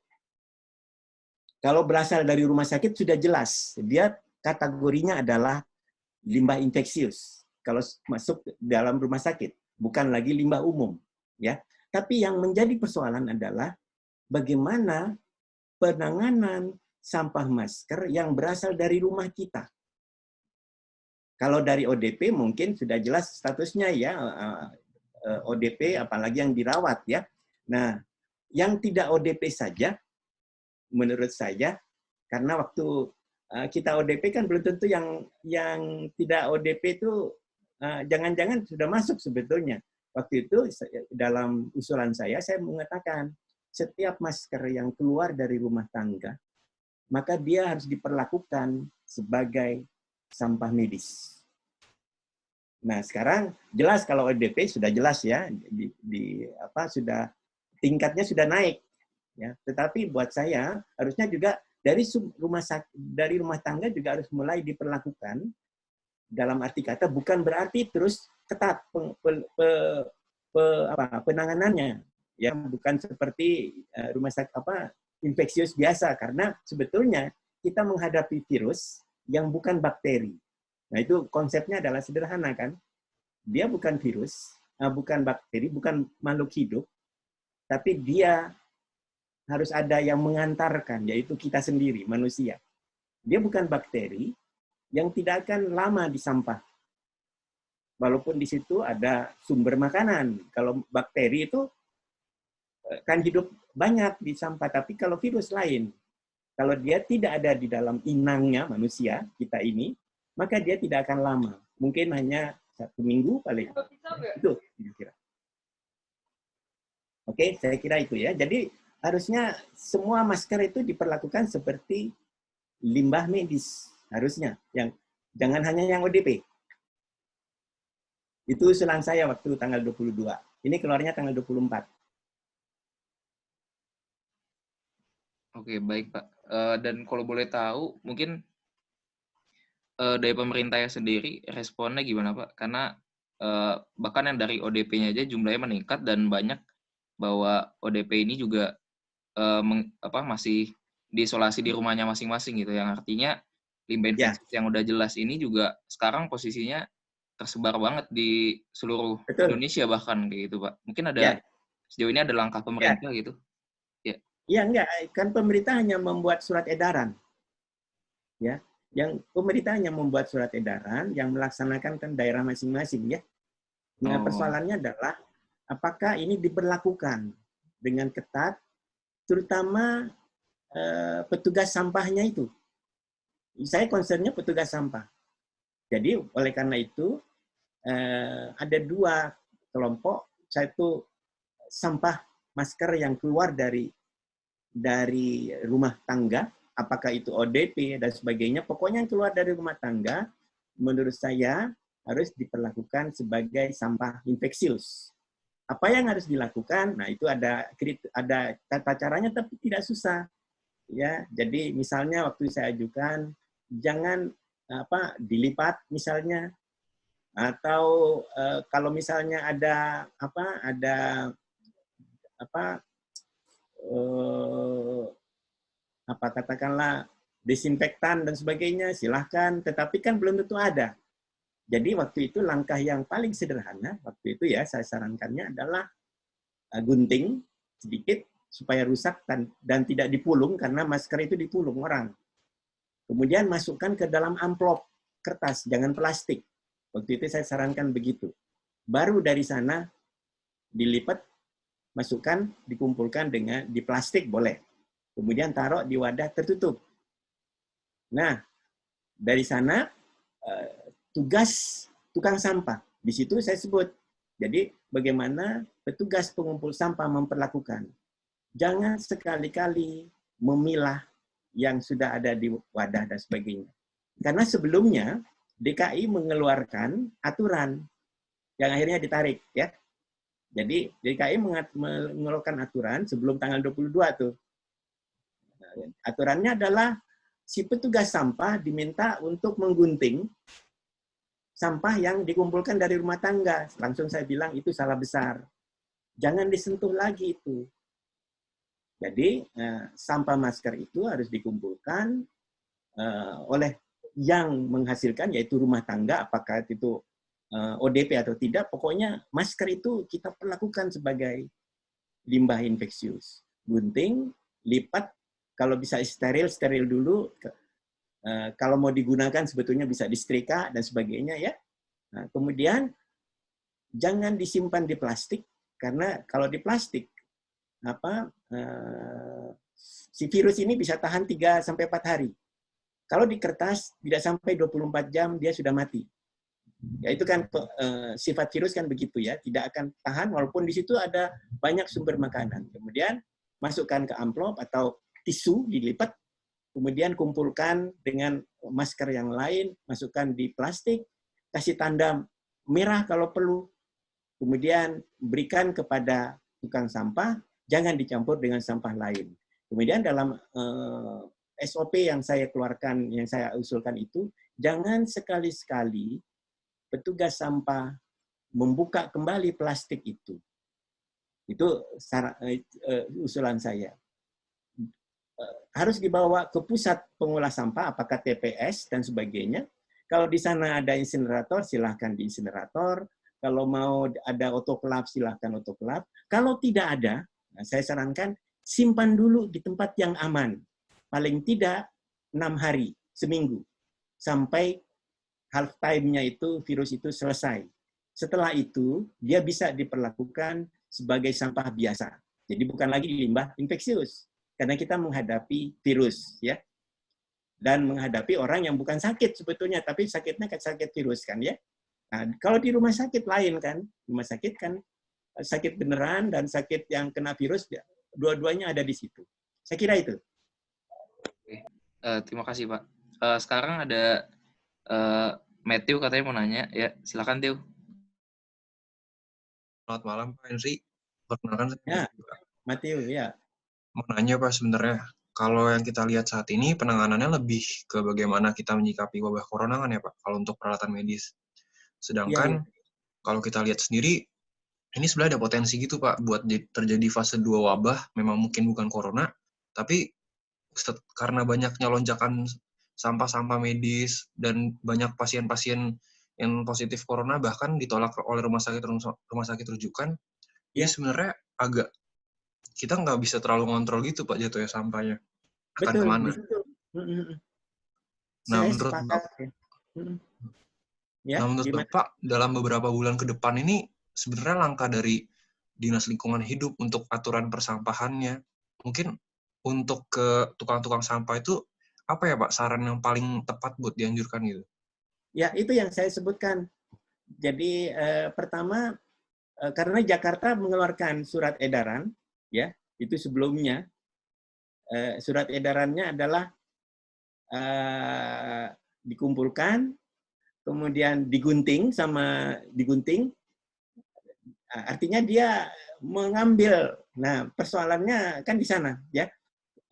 Kalau berasal dari rumah sakit sudah jelas, dia kategorinya adalah limbah infeksius. Kalau masuk dalam rumah sakit, bukan lagi limbah umum, ya. Tapi yang menjadi persoalan adalah bagaimana penanganan sampah masker yang berasal dari rumah kita. Kalau dari ODP mungkin sudah jelas statusnya ya, ODP apalagi yang dirawat ya. Nah, yang tidak ODP saja menurut saya, karena waktu kita ODP kan belum tentu yang tidak ODP itu jangan-jangan sudah masuk sebetulnya. Waktu itu dalam usulan saya mengatakan setiap masker yang keluar dari rumah tangga, maka dia harus diperlakukan sebagai sampah medis. Nah, sekarang jelas kalau ODP sudah jelas ya, sudah tingkatnya sudah naik. Ya, tetapi buat saya harusnya juga dari rumah tangga juga harus mulai diperlakukan, dalam arti kata bukan berarti terus ketat penanganannya, ya bukan seperti rumah sakit infeksius biasa, karena sebetulnya kita menghadapi virus yang bukan bakteri. Nah itu konsepnya adalah sederhana kan, dia bukan virus, bukan bakteri, bukan makhluk hidup, tapi dia harus ada yang mengantarkan, yaitu kita sendiri, manusia. Dia bukan bakteri yang tidak akan lama di sampah. Walaupun di situ ada sumber makanan. Kalau bakteri itu kan hidup banyak di sampah, tapi kalau virus lain, kalau dia tidak ada di dalam inangnya manusia, kita ini, maka dia tidak akan lama. Mungkin hanya 1 minggu paling. Itu kira-kira. Oke, saya kira itu ya. Jadi harusnya semua masker itu diperlakukan seperti limbah medis. Harusnya. Jangan hanya yang ODP. Itu usulan saya waktu tanggal 22. Ini keluarnya tanggal 24. Oke, baik Pak. Dan kalau boleh tahu, mungkin dari pemerintahnya sendiri responnya gimana Pak? Karena bahkan yang dari ODP-nya aja jumlahnya meningkat dan banyak bahwa ODP ini juga masih diisolasi di rumahnya masing-masing gitu, yang artinya limbah infeksius yang udah jelas ini juga sekarang posisinya tersebar banget di seluruh Indonesia bahkan kayak gitu Pak. Mungkin ada sejauh ini ada langkah pemerintah gitu? Iya enggak, kan pemerintah hanya membuat surat edaran. Ya, yang pemerintah hanya membuat surat edaran yang melaksanakan kan daerah masing-masing ya. Nah, persoalannya adalah apakah ini diberlakukan dengan ketat, terutama petugas sampahnya itu. Saya concernnya petugas sampah. Jadi oleh karena itu ada 2 kelompok, satu sampah masker yang keluar dari rumah tangga, apakah itu ODP dan sebagainya, pokoknya yang keluar dari rumah tangga, menurut saya harus diperlakukan sebagai sampah infeksius. Apa yang harus dilakukan? Nah, itu ada tata caranya, tapi tidak susah. Ya, jadi misalnya waktu saya ajukan, jangan dilipat misalnya, atau kalau misalnya ada katakanlah desinfektan dan sebagainya, silahkan, tetapi kan belum tentu ada. Jadi waktu itu langkah yang paling sederhana, waktu itu ya saya sarankannya adalah gunting sedikit supaya rusak dan tidak dipulung, karena masker itu dipulung orang. Kemudian masukkan ke dalam amplop kertas, jangan plastik. Waktu itu saya sarankan begitu. Baru dari sana dilipat, masukkan, dikumpulkan di plastik boleh. Kemudian taruh di wadah tertutup. Nah, dari sana tugas tukang sampah. Di situ saya sebut. Jadi bagaimana petugas pengumpul sampah memperlakukan. Jangan sekali-kali memilah yang sudah ada di wadah dan sebagainya. Karena sebelumnya DKI mengeluarkan aturan yang akhirnya ditarik ya. Jadi DKI mengeluarkan aturan sebelum tanggal 22 tuh. Aturannya adalah si petugas sampah diminta untuk menggunting sampah yang dikumpulkan dari rumah tangga. Langsung saya bilang itu salah besar. Jangan disentuh lagi itu. Jadi sampah masker itu harus dikumpulkan oleh yang menghasilkan, yaitu rumah tangga, apakah itu ODP atau tidak, pokoknya masker itu kita perlakukan sebagai limbah infeksius. Gunting, lipat, kalau bisa steril, steril dulu. Kalau mau digunakan sebetulnya bisa disetrika dan sebagainya ya. Nah, kemudian jangan disimpan di plastik, karena kalau di plastik si virus ini bisa tahan 3 sampai 4 hari. Kalau di kertas tidak sampai 24 jam dia sudah mati. Ya itu kan sifat virus kan begitu ya, tidak akan tahan walaupun di situ ada banyak sumber makanan. Kemudian masukkan ke amplop atau tisu dilipat, kemudian kumpulkan dengan masker yang lain, masukkan di plastik, kasih tanda merah kalau perlu, kemudian berikan kepada tukang sampah, jangan dicampur dengan sampah lain. Kemudian dalam SOP yang saya keluarkan, yang saya usulkan itu, jangan sekali-sekali petugas sampah membuka kembali plastik itu. Itu usulan saya. Harus dibawa ke pusat pengolah sampah, apakah TPS dan sebagainya. Kalau di sana ada insinerator, silahkan di insinerator. Kalau mau ada otoklav, silahkan otoklav. Kalau tidak ada, saya sarankan simpan dulu di tempat yang aman. Paling tidak 6 hari, seminggu. Sampai half time-nya itu, virus itu selesai. Setelah itu, dia bisa diperlakukan sebagai sampah biasa. Jadi bukan lagi limbah infeksius. Karena kita menghadapi virus, ya. Dan menghadapi orang yang bukan sakit sebetulnya, tapi sakitnya sakit virus kan ya. Nah, kalau di rumah sakit lain kan, rumah sakit kan sakit beneran dan sakit yang kena virus, dua-duanya ada di situ. Saya kira itu. Terima kasih Pak. Sekarang ada Matthew katanya mau nanya, ya silakan Theo. Selamat malam Pak Henry. Perkenalkan saya. Ya, Matthew ya. Mau nanya Pak sebenarnya, kalau yang kita lihat saat ini penanganannya lebih ke bagaimana kita menyikapi wabah corona kan ya Pak, kalau untuk peralatan medis. Sedangkan kalau kita lihat sendiri, ini sebenarnya ada potensi gitu Pak, buat terjadi fase 2 wabah, memang mungkin bukan corona, tapi karena banyaknya lonjakan sampah-sampah medis dan banyak pasien-pasien yang positif corona bahkan ditolak oleh rumah sakit rujukan, ini sebenarnya agak kita nggak bisa terlalu ngontrol gitu Pak jatuhnya sampahnya akan Betul, kemana. Nah menurut Bapak, ya, Bapak dalam beberapa bulan ke depan ini sebenarnya langkah dari Dinas Lingkungan Hidup untuk aturan persampahannya, mungkin untuk ke tukang-tukang sampah itu apa ya Pak saran yang paling tepat buat dianjurkan gitu? Ya itu yang saya sebutkan. Jadi pertama karena Jakarta mengeluarkan surat edaran, ya itu sebelumnya surat edarannya adalah dikumpulkan, kemudian digunting, artinya dia mengambil. Nah persoalannya kan di sana, ya.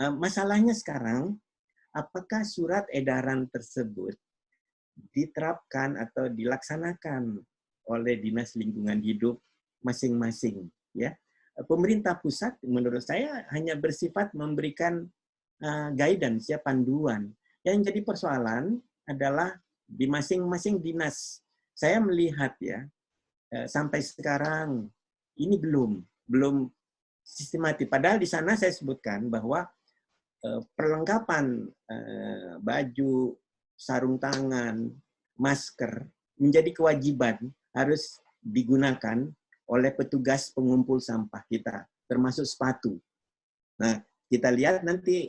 Masalahnya sekarang, apakah surat edaran tersebut diterapkan atau dilaksanakan oleh Dinas Lingkungan Hidup masing-masing, ya. Pemerintah pusat menurut saya hanya bersifat memberikan guidance, ya, panduan. Yang jadi persoalan adalah di masing-masing dinas. Saya melihat ya sampai sekarang ini belum sistematis. Padahal di sana saya sebutkan bahwa perlengkapan baju, sarung tangan, masker menjadi kewajiban harus digunakan oleh petugas pengumpul sampah kita, termasuk sepatu. Nah, kita lihat nanti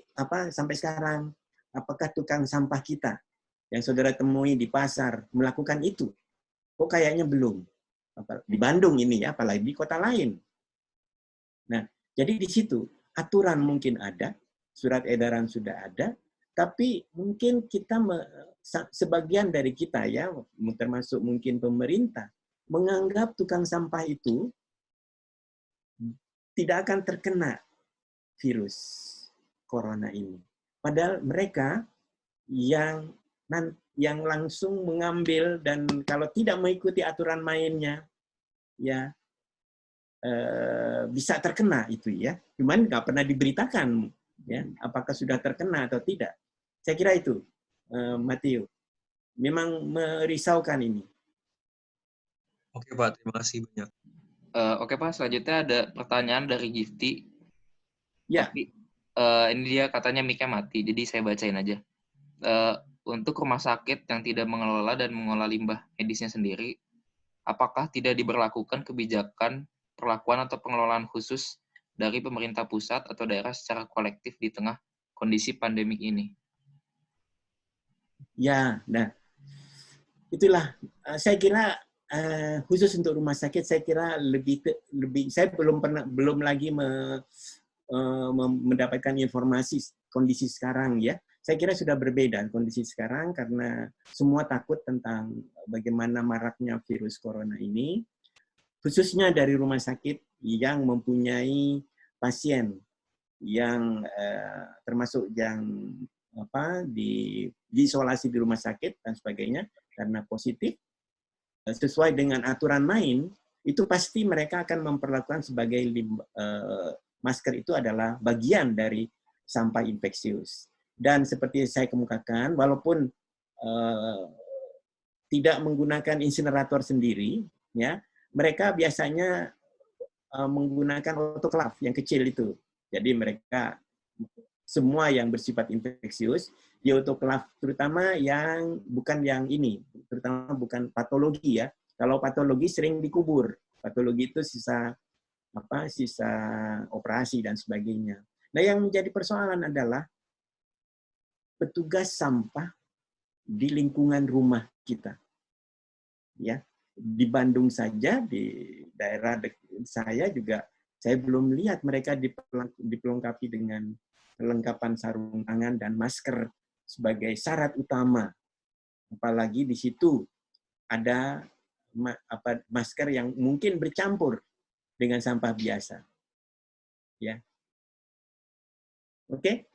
sampai sekarang apakah tukang sampah kita yang saudara temui di pasar melakukan itu? Kok kayaknya belum. Di Bandung ini ya, apalagi di kota lain. Nah, jadi di situ aturan mungkin ada, surat edaran sudah ada, tapi mungkin kita sebagian dari kita ya, termasuk mungkin pemerintah, menganggap tukang sampah itu tidak akan terkena virus corona ini. Padahal mereka yang langsung mengambil dan kalau tidak mengikuti aturan mainnya, ya bisa terkena itu ya. Cuman nggak pernah diberitakan ya apakah sudah terkena atau tidak. Saya kira itu, Matthew. Memang merisaukan ini. Oke Pak, terima kasih banyak. Oke Pak, selanjutnya ada pertanyaan dari Gifty. Ya. Tapi ini dia katanya mic-nya mati, jadi saya bacain aja. Untuk rumah sakit yang tidak mengelola dan mengolah limbah medisnya sendiri, apakah tidak diberlakukan kebijakan perlakuan atau pengelolaan khusus dari pemerintah pusat atau daerah secara kolektif di tengah kondisi pandemik ini? Ya, nah itulah saya kira khusus untuk rumah sakit saya kira lebih saya belum lagi mendapatkan informasi kondisi sekarang ya. Saya kira sudah berbeda kondisi sekarang karena semua takut tentang bagaimana maraknya virus corona ini, khususnya dari rumah sakit yang mempunyai pasien yang termasuk yang diisolasi di rumah sakit dan sebagainya karena positif sesuai dengan aturan main, itu pasti mereka akan memperlakukan sebagai masker itu adalah bagian dari sampah infeksius. Dan seperti saya kemukakan, walaupun tidak menggunakan insinerator sendiri, ya mereka biasanya menggunakan autoklav yang kecil itu. Jadi mereka semua yang bersifat infeksius di autoklav, terutama yang bukan yang ini, terutama bukan patologi ya. Kalau patologi sering dikubur. Patologi itu sisa operasi dan sebagainya. Nah, yang menjadi persoalan adalah petugas sampah di lingkungan rumah kita. Ya, di Bandung saja, di daerah saya juga, saya belum lihat mereka dipelengkapi dengan perlengkapan sarung tangan dan masker sebagai syarat utama. Apalagi di situ ada masker yang mungkin bercampur dengan sampah biasa. Ya. Oke?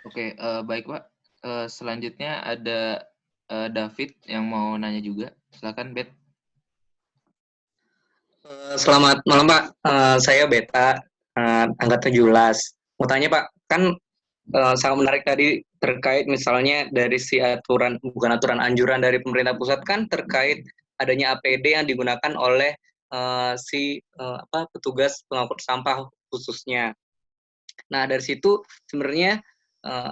Oke, baik Pak. Selanjutnya ada David yang mau nanya juga. Silakan, Bet. Selamat malam Pak, saya Beta, angkatan 17. Mau tanya Pak, kan sangat menarik tadi terkait misalnya dari si aturan, bukan aturan, anjuran dari pemerintah pusat kan terkait adanya APD yang digunakan oleh petugas pengangkut sampah khususnya. Nah dari situ sebenarnya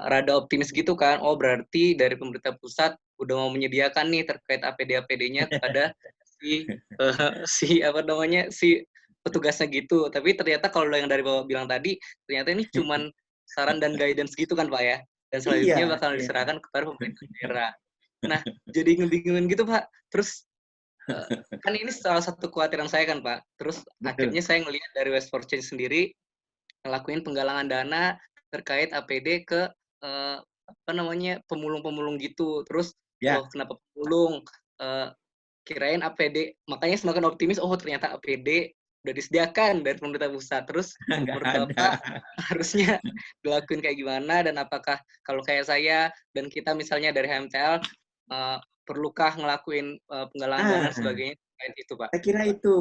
rada optimis gitu kan, oh berarti dari pemerintah pusat udah mau menyediakan nih terkait APD-APD-nya kepada si petugasnya gitu. Tapi ternyata kalau yang dari Bapak bilang tadi, ternyata ini cuman saran dan guidance gitu kan Pak ya. Dan selanjutnya bakal diserahkan kepada pemerintah daerah. Nah, jadi ngebingungin gitu Pak. Terus kan ini salah satu kekhawatiran saya kan Pak. Terus akhirnya saya ngelihat dari West for Change sendiri ngelakuin penggalangan dana terkait APD ke pemulung-pemulung gitu. Terus loh kenapa pemulung? Kirain APD, makanya semakin optimis, oh ternyata APD udah disediakan dari pemerintah pusat. Terus menurut Bapak harusnya dilakuin kayak gimana, dan apakah kalau kayak saya dan kita misalnya dari HMTL perlukah ngelakuin penggalangan dana dan sebagainya terkait itu Pak? Saya kira itu,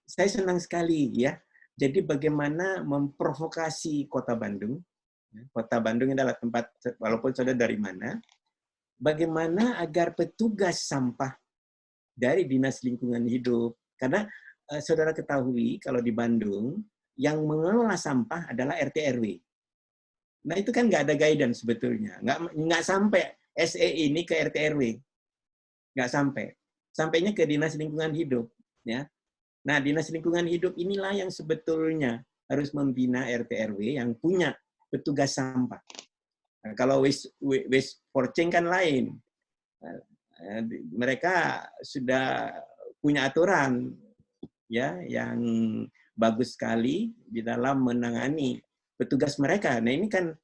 saya senang sekali ya. Jadi bagaimana memprovokasi Kota Bandung. Kota Bandung adalah tempat, walaupun saudara dari mana, bagaimana agar petugas sampah dari Dinas Lingkungan Hidup. Karena saudara ketahui kalau di Bandung, yang mengelola sampah adalah RT RW. Nah itu kan nggak ada guidance sebetulnya. Nggak sampai SE ini ke RT RW. Nggak sampai. Sampainya ke Dinas Lingkungan Hidup. Ya. Nah Dinas Lingkungan Hidup inilah yang sebetulnya harus membina RT RW yang punya petugas sampah. Nah, kalau West for Change kan lain. Mereka sudah punya aturan ya yang bagus sekali di dalam menangani petugas mereka. Nah ini kan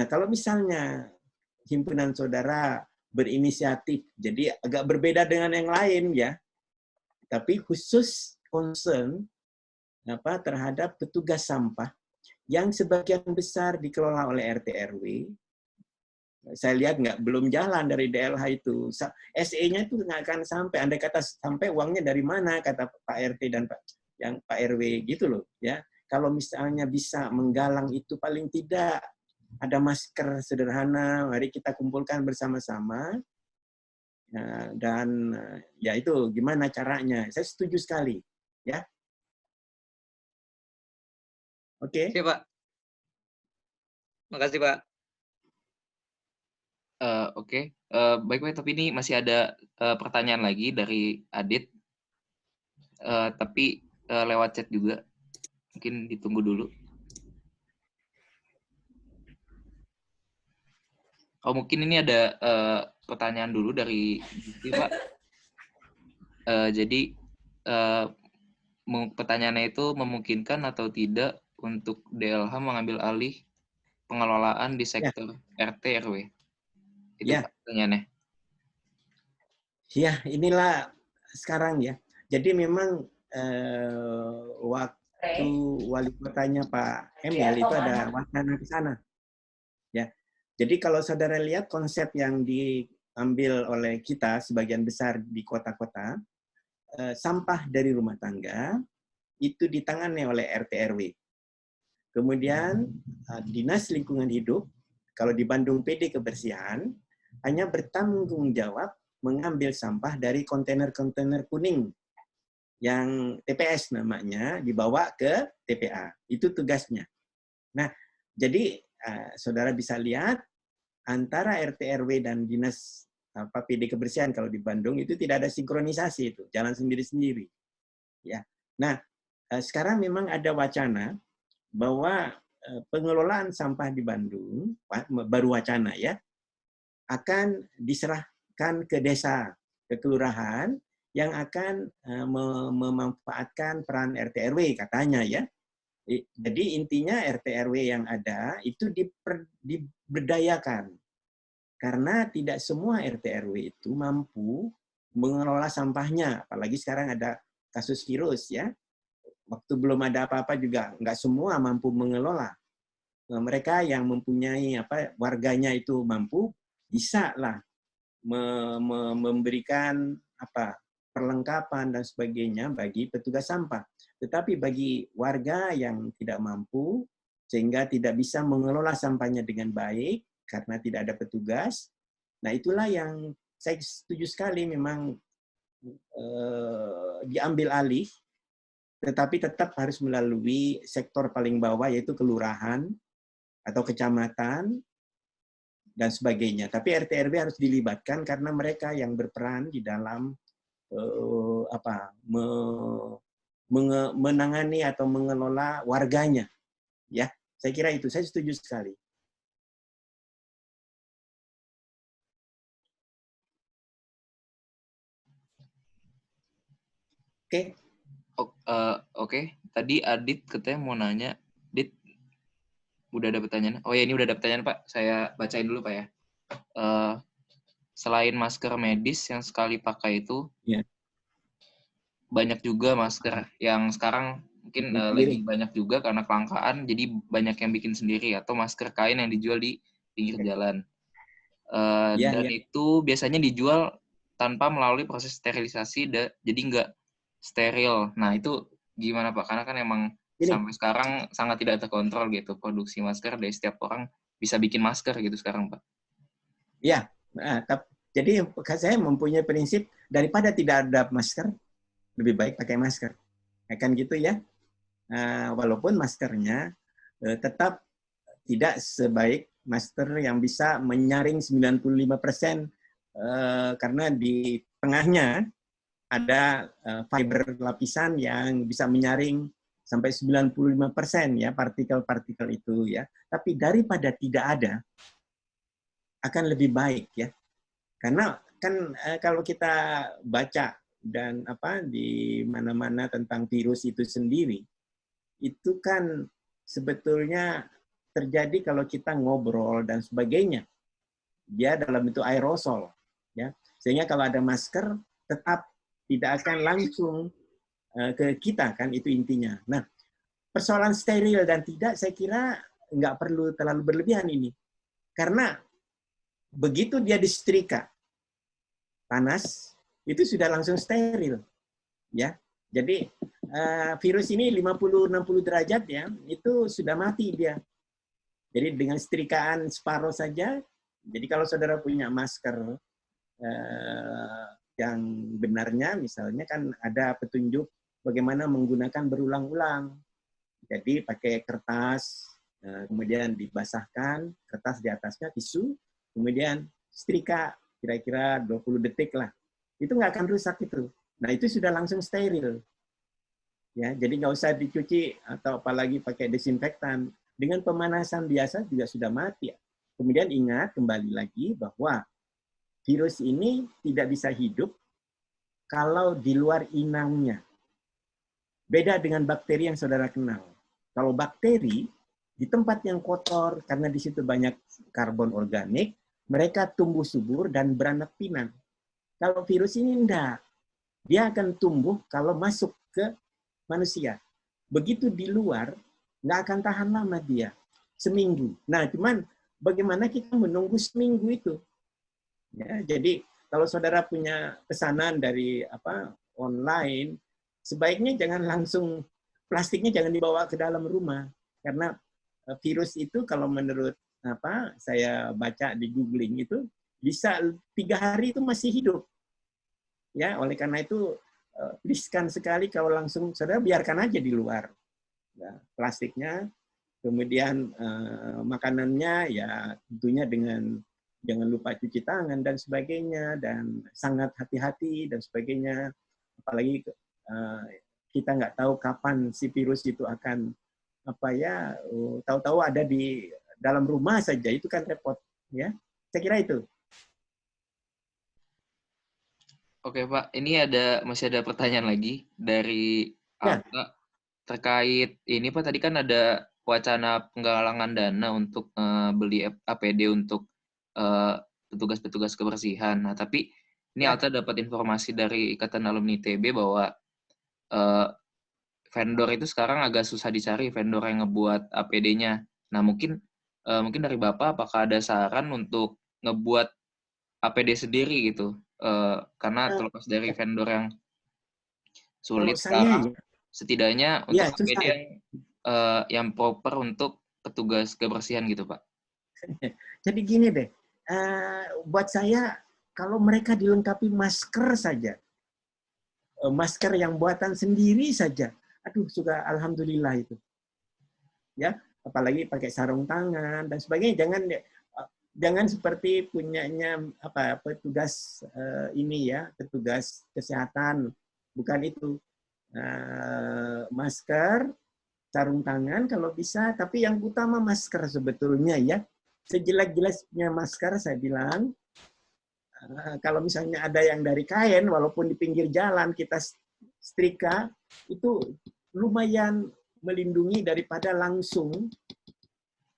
kalau misalnya himpunan saudara berinisiatif. Jadi agak berbeda dengan yang lain ya. Tapi khusus concern terhadap petugas sampah yang sebagian besar dikelola oleh RT RW. Saya lihat belum jalan dari DLH itu. SE-nya itu nggak akan sampai. Andai kata sampai, uangnya dari mana, kata Pak RT dan Pak RW gitu loh ya. Kalau misalnya bisa menggalang itu, paling tidak ada masker sederhana, mari kita kumpulkan bersama-sama. Dan ya itu gimana caranya. Saya setuju sekali ya. Oke. Oke, Pak. Makasih, Pak. Oke. Baik, tapi ini masih ada pertanyaan lagi dari Adit. Tapi lewat chat juga. Mungkin ditunggu dulu. Oh, mungkin ini ada pertanyaan dulu dari Gusti, Pak. Jadi pertanyaannya itu, memungkinkan atau tidak untuk DLH mengambil alih pengelolaan di sektor RT RW? Itu pertanyaannya. Ya, inilah sekarang ya. Jadi memang waktu wali kotanya Pak Emil itu ada wacana ke sana. Ya. Jadi kalau saudara lihat konsep yang diambil oleh kita sebagian besar di kota-kota, sampah dari rumah tangga itu ditangani oleh RT RW. Kemudian Dinas Lingkungan Hidup, kalau di Bandung PD Kebersihan, hanya bertanggung jawab mengambil sampah dari kontainer-kontainer kuning yang TPS namanya, dibawa ke TPA. Itu tugasnya. Nah, jadi saudara bisa lihat antara RT RW dan Dinas PD Kebersihan kalau di Bandung itu tidak ada sinkronisasi, itu jalan sendiri-sendiri. Ya. Nah, sekarang memang ada wacana bahwa pengelolaan sampah di Bandung, baru wacana ya, akan diserahkan ke desa, ke kelurahan, yang akan memanfaatkan peran RT RW katanya ya. Jadi intinya RT RW yang ada itu diberdayakan. Karena tidak semua RT RW itu mampu mengelola sampahnya, apalagi sekarang ada kasus virus ya. Waktu belum ada apa-apa juga nggak semua mampu mengelola. Mereka yang mempunyai warganya itu mampu, bisa lah memberikan perlengkapan dan sebagainya bagi petugas sampah. Tetapi bagi warga yang tidak mampu sehingga tidak bisa mengelola sampahnya dengan baik karena tidak ada petugas, nah itulah yang saya setuju sekali memang diambil alih. Tetapi tetap harus melalui sektor paling bawah, yaitu kelurahan atau kecamatan dan sebagainya. Tapi RT RW harus dilibatkan karena mereka yang berperan di dalam menangani atau mengelola warganya. Ya, saya kira itu. Saya setuju sekali. Oke. Oke. Tadi Adit katanya mau nanya. Dit, udah ada pertanyaan? Oh ya, ini udah ada pertanyaan, Pak. Saya bacain dulu, Pak ya. Selain masker medis yang sekali pakai itu, banyak juga masker yang sekarang mungkin lagi banyak juga karena kelangkaan, jadi banyak yang bikin sendiri, atau masker kain yang dijual di pinggir jalan. Dan itu biasanya dijual tanpa melalui proses sterilisasi, jadi nggak steril. Nah, itu gimana, Pak? Karena kan emang sampai sekarang sangat tidak terkontrol gitu produksi masker, dari setiap orang bisa bikin masker gitu sekarang, Pak. Ya, jadi saya mempunyai prinsip daripada tidak ada masker, lebih baik pakai masker. Kan gitu ya. Walaupun maskernya tetap tidak sebaik masker yang bisa menyaring 95%, karena di tengahnya ada fiber lapisan yang bisa menyaring sampai 95% ya partikel-partikel itu ya. Tapi daripada tidak ada, akan lebih baik ya. Karena kan kalau kita baca dan di mana-mana tentang virus itu sendiri, itu kan sebetulnya terjadi kalau kita ngobrol dan sebagainya. Dia dalam bentuk aerosol. Ya, sehingga kalau ada masker tetap tidak akan langsung ke kita kan, itu intinya. Nah, persoalan steril dan tidak, saya kira nggak perlu terlalu berlebihan ini, karena begitu dia disetrika panas itu sudah langsung steril, ya. Jadi virus ini 50-60 derajat ya, itu sudah mati dia. Jadi dengan setrikaan separuh saja. Jadi kalau saudara punya masker yang benarnya, misalnya kan ada petunjuk bagaimana menggunakan berulang-ulang. Jadi pakai kertas, kemudian dibasahkan, kertas di atasnya tisu, kemudian setrika kira-kira 20 detik lah. Itu nggak akan rusak itu. Nah itu sudah langsung steril. Ya, jadi nggak usah dicuci atau apalagi pakai desinfektan. Dengan pemanasan biasa juga sudah mati. Kemudian ingat kembali lagi bahwa virus ini tidak bisa hidup kalau di luar inangnya. Beda dengan bakteri yang saudara kenal. Kalau bakteri di tempat yang kotor, karena di situ banyak karbon organik, mereka tumbuh subur dan beranak pinak. Kalau virus ini enggak. Dia akan tumbuh kalau masuk ke manusia. Begitu di luar, nggak akan tahan lama dia. Seminggu. Nah, cuman bagaimana kita menunggu seminggu itu? Ya, jadi kalau saudara punya pesanan dari online, sebaiknya jangan langsung, plastiknya jangan dibawa ke dalam rumah. Karena virus itu kalau menurut saya baca di googling itu, bisa 3 hari itu masih hidup. Ya, oleh karena itu riskan sekali kalau langsung saudara biarkan aja di luar. Ya, plastiknya, kemudian makanannya ya tentunya dengan jangan lupa cuci tangan dan sebagainya, dan sangat hati-hati dan sebagainya. Apalagi kita nggak tahu kapan si virus itu akan tahu-tahu ada di dalam rumah saja, itu kan repot ya. Saya kira itu. Oke Pak, ini masih ada pertanyaan lagi dari Ya. Alta terkait ini Pak, tadi kan ada wacana penggalangan dana untuk beli APD untuk petugas-petugas kebersihan. Nah, tapi ini Alta dapat informasi dari Ikatan Alumni ITB bahwa vendor itu sekarang agak susah dicari, vendor yang ngebuat APD-nya. Nah, mungkin dari Bapak apakah ada saran untuk ngebuat APD sendiri gitu? Karena terlepas dari vendor yang sulit sekarang, setidaknya untuk APD yang proper untuk petugas kebersihan gitu, Pak. Jadi gini deh, buat saya kalau mereka dilengkapi masker saja, masker yang buatan sendiri saja, aduh sudah alhamdulillah itu. Ya, apalagi pakai sarung tangan dan sebagainya. Jangan seperti punyanya petugas petugas kesehatan, bukan itu. Masker, sarung tangan kalau bisa, tapi yang utama masker sebetulnya ya. Sejelek-jeleknya masker saya bilang, kalau misalnya ada yang dari kain, walaupun di pinggir jalan kita setrika, itu lumayan melindungi daripada langsung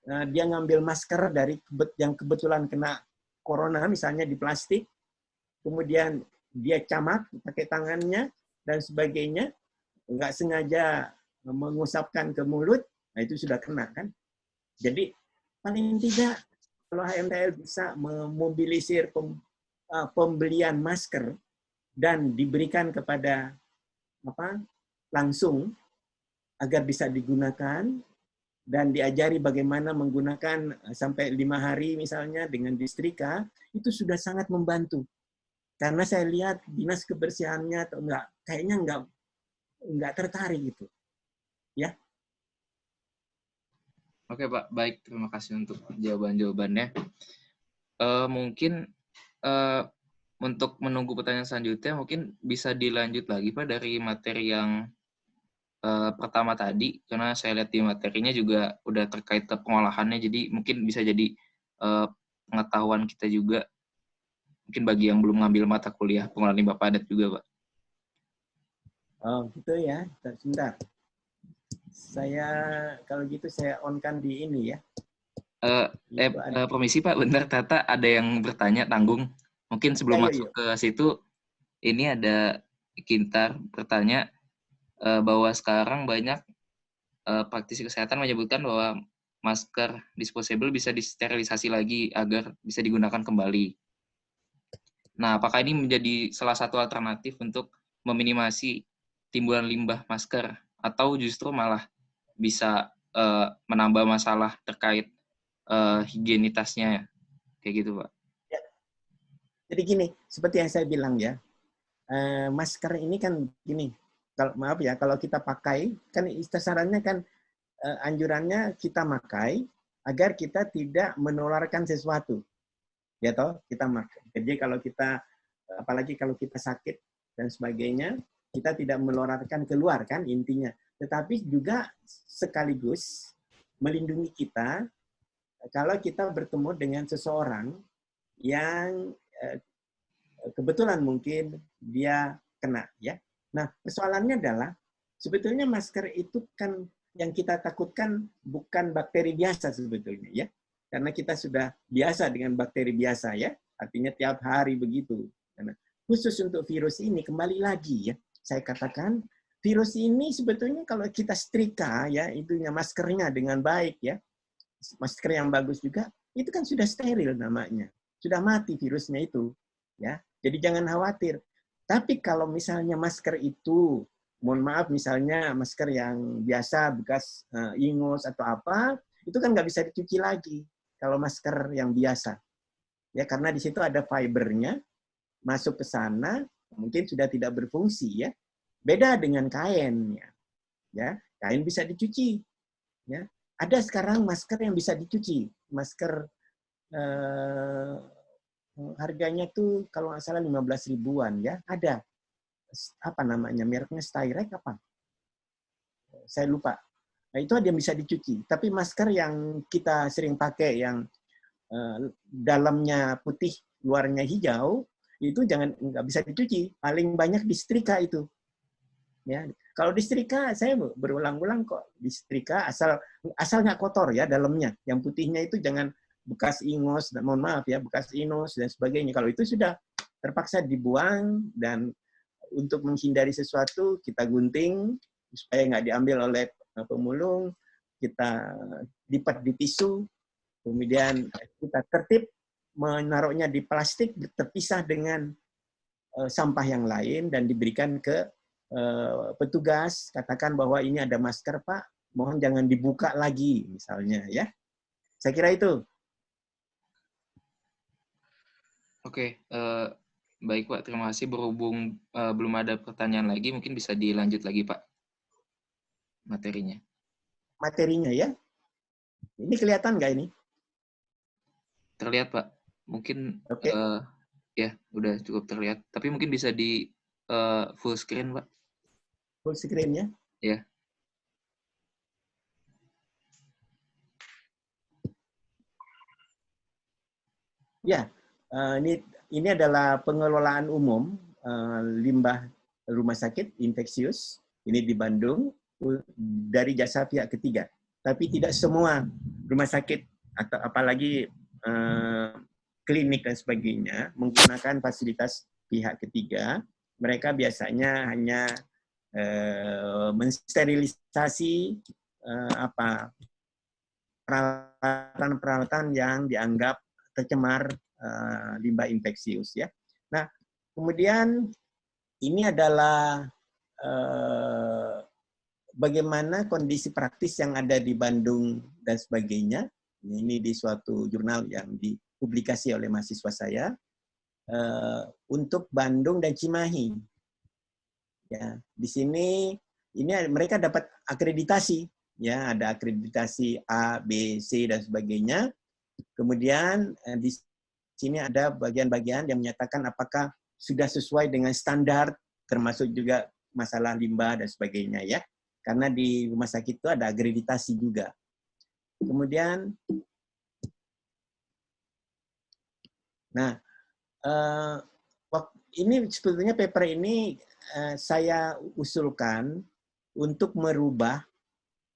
dia ngambil masker dari yang kebetulan kena corona, misalnya di plastik, kemudian dia camak pakai tangannya dan sebagainya, nggak sengaja mengusapkan ke mulut, nah itu sudah kena kan. Jadi paling tidak kalau HMTL bisa memobilisir pembelian masker dan diberikan kepada langsung agar bisa digunakan dan diajari bagaimana menggunakan sampai 5 hari misalnya dengan disetrika, itu sudah sangat membantu. Karena saya lihat dinas kebersihannya atau kayaknya enggak tertarik gitu. Ya. Oke Pak, baik, terima kasih untuk jawaban-jawabannya. Mungkin untuk menunggu pertanyaan selanjutnya mungkin bisa dilanjut lagi Pak dari materi yang pertama tadi, karena saya lihat di materinya juga udah terkait ke pengolahannya, jadi mungkin bisa jadi pengetahuan kita juga, mungkin bagi yang belum ngambil mata kuliah pengolahan limbah padat juga, Pak. Oh, gitu ya. Sebentar. Saya, kalau gitu saya on-kan di ini ya. Permisi Pak, bentar, Tata ada yang bertanya, tanggung. Mungkin sebelum Ya, masuk ke situ, ini ada Kintar bertanya bahwa sekarang banyak praktisi kesehatan menyebutkan bahwa masker disposable bisa disterilisasi lagi agar bisa digunakan kembali. Nah, apakah ini menjadi salah satu alternatif untuk meminimasi timbulan limbah masker atau justru malah bisa menambah masalah terkait higienitasnya kayak gitu, Pak? Ya. Jadi gini, seperti yang saya bilang ya, masker ini kan gini, kalau maaf ya, kalau kita pakai kan sarannya kan anjurannya kita pakai agar kita tidak menularkan sesuatu, ya toh kita makan. Jadi kalau kita, apalagi kalau kita sakit dan sebagainya, kita tidak menularkan keluar kan intinya. Tetapi juga sekaligus melindungi kita kalau kita bertemu dengan seseorang yang kebetulan mungkin dia kena ya. Nah, persoalannya adalah sebetulnya masker itu kan yang kita takutkan bukan bakteri biasa sebetulnya ya. Karena kita sudah biasa dengan bakteri biasa ya. Artinya tiap hari begitu. Karena khusus untuk virus ini kembali lagi ya. Saya katakan virus ini sebetulnya kalau kita setrika ya, itunya maskernya dengan baik ya. Masker yang bagus juga, itu kan sudah steril namanya. Sudah mati virusnya itu. Ya. Jadi jangan khawatir. Tapi kalau misalnya masker itu, mohon maaf misalnya masker yang biasa bekas ingus atau apa, itu kan nggak bisa dicuci lagi kalau masker yang biasa. Ya, karena di situ ada fibernya, masuk ke sana, mungkin sudah tidak berfungsi ya. Beda dengan kain ya. Kain bisa dicuci. Ya. Ada sekarang masker yang bisa dicuci. Masker harganya tuh kalau nggak salah 15 ribuan ya. Ada. Apa namanya? Mereknya Styrek apa? Saya lupa. Nah, itu ada yang bisa dicuci. Tapi masker yang kita sering pakai yang dalamnya putih, luarnya hijau, itu nggak bisa dicuci. Paling banyak disetrika itu. Ya, kalau disetrika saya berulang-ulang kok disetrika asal nggak kotor ya dalamnya. Yang putihnya itu jangan bekas ingus, mohon maaf ya, bekas ingus dan sebagainya. Kalau itu sudah terpaksa dibuang dan untuk menghindari sesuatu kita gunting supaya nggak diambil oleh pemulung, kita lipat di tisu, kemudian kita tertib menaruhnya di plastik terpisah dengan sampah yang lain dan diberikan ke petugas, katakan bahwa ini ada masker Pak, mohon jangan dibuka lagi misalnya ya. Saya kira itu. Oke, baik Pak, terima kasih. Berhubung belum ada pertanyaan lagi, mungkin bisa dilanjut lagi Pak materinya. Materinya ya. Ini kelihatan nggak ini? Terlihat Pak. Mungkin Oke. Ya udah cukup terlihat. Tapi mungkin bisa di full screen Pak. Full screen ya. Ya. Ya, ini adalah pengelolaan umum limbah rumah sakit infeksius. Ini di Bandung dari jasa pihak ketiga. Tapi tidak semua rumah sakit atau apalagi klinik dan sebagainya menggunakan fasilitas pihak ketiga. Mereka biasanya hanya mensterilisasi peralatan-peralatan yang dianggap tercemar limbah infeksius ya. Nah, kemudian ini adalah bagaimana kondisi praktis yang ada di Bandung dan sebagainya. Ini di suatu jurnal yang dipublikasi oleh mahasiswa saya untuk Bandung dan Cimahi. Ya, di sini ini mereka dapat akreditasi, ya ada akreditasi A, B, C dan sebagainya. Kemudian di sini ada bagian-bagian yang menyatakan apakah sudah sesuai dengan standar, termasuk juga masalah limbah dan sebagainya ya. Karena di rumah sakit itu ada akreditasi juga. Kemudian, nah ini sebetulnya paper ini saya usulkan untuk merubah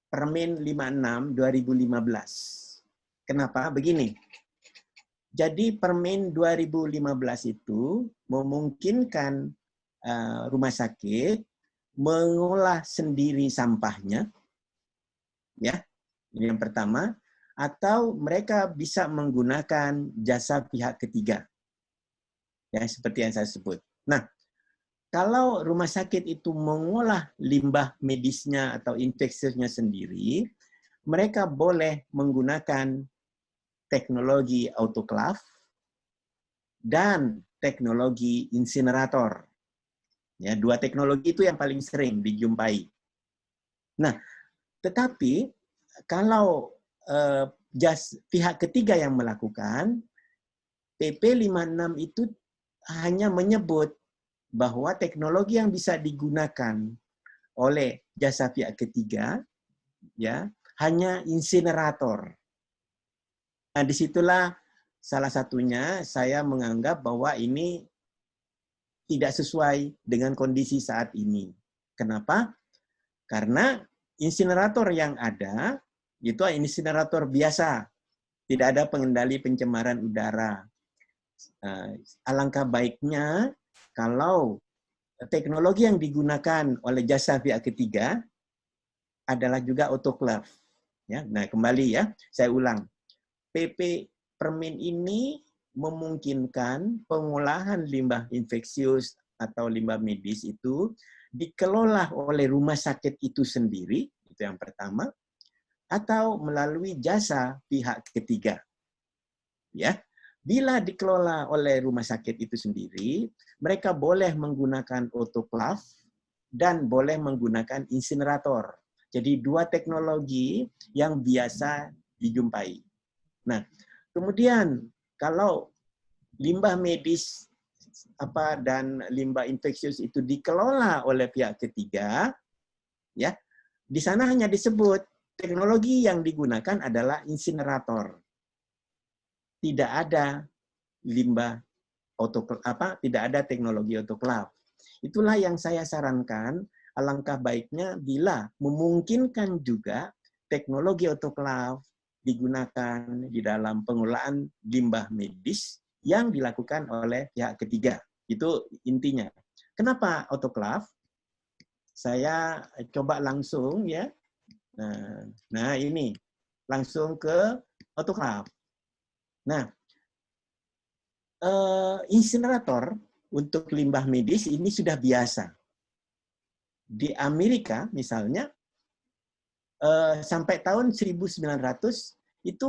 Permen 56 2015. Kenapa? Begini. Jadi Permen 2015 itu memungkinkan rumah sakit mengolah sendiri sampahnya, ya, ini yang pertama, atau mereka bisa menggunakan jasa pihak ketiga, ya, seperti yang saya sebut. Nah, kalau rumah sakit itu mengolah limbah medisnya atau infeksiusnya sendiri, mereka boleh menggunakan teknologi autoclave dan teknologi insinerator. Ya, dua teknologi itu yang paling sering dijumpai. Nah, tetapi kalau pihak ketiga yang melakukan, PP 56 itu hanya menyebut bahwa teknologi yang bisa digunakan oleh jasa pihak ketiga, ya, hanya insinerator. Nah, disitulah salah satunya saya menganggap bahwa ini tidak sesuai dengan kondisi saat ini. Kenapa? Karena insinerator yang ada itu insinerator biasa, tidak ada pengendali pencemaran udara. Alangkah baiknya kalau teknologi yang digunakan oleh jasa pihak ketiga adalah juga autoclave. Ya, nah kembali ya, saya ulang. PP Permen ini memungkinkan pengolahan limbah infeksius atau limbah medis itu dikelola oleh rumah sakit itu sendiri, itu yang pertama, atau melalui jasa pihak ketiga. Ya, bila dikelola oleh rumah sakit itu sendiri, mereka boleh menggunakan autoclave dan boleh menggunakan insinerator. Jadi dua teknologi yang biasa dijumpai. Nah, kemudian kalau limbah medis dan limbah infeksius itu dikelola oleh pihak ketiga, ya, di sana hanya disebut teknologi yang digunakan adalah insinerator. Tidak ada limbah tidak ada teknologi autoclave. Itulah yang saya sarankan, alangkah baiknya bila memungkinkan juga teknologi autoclave digunakan di dalam pengolahan limbah medis yang dilakukan oleh pihak ketiga. Itu intinya. Kenapa autoclave? Saya coba langsung ya. Nah ini langsung ke autoclave. Nah, insinerator untuk limbah medis ini sudah biasa. Di Amerika misalnya sampai tahun 1900 itu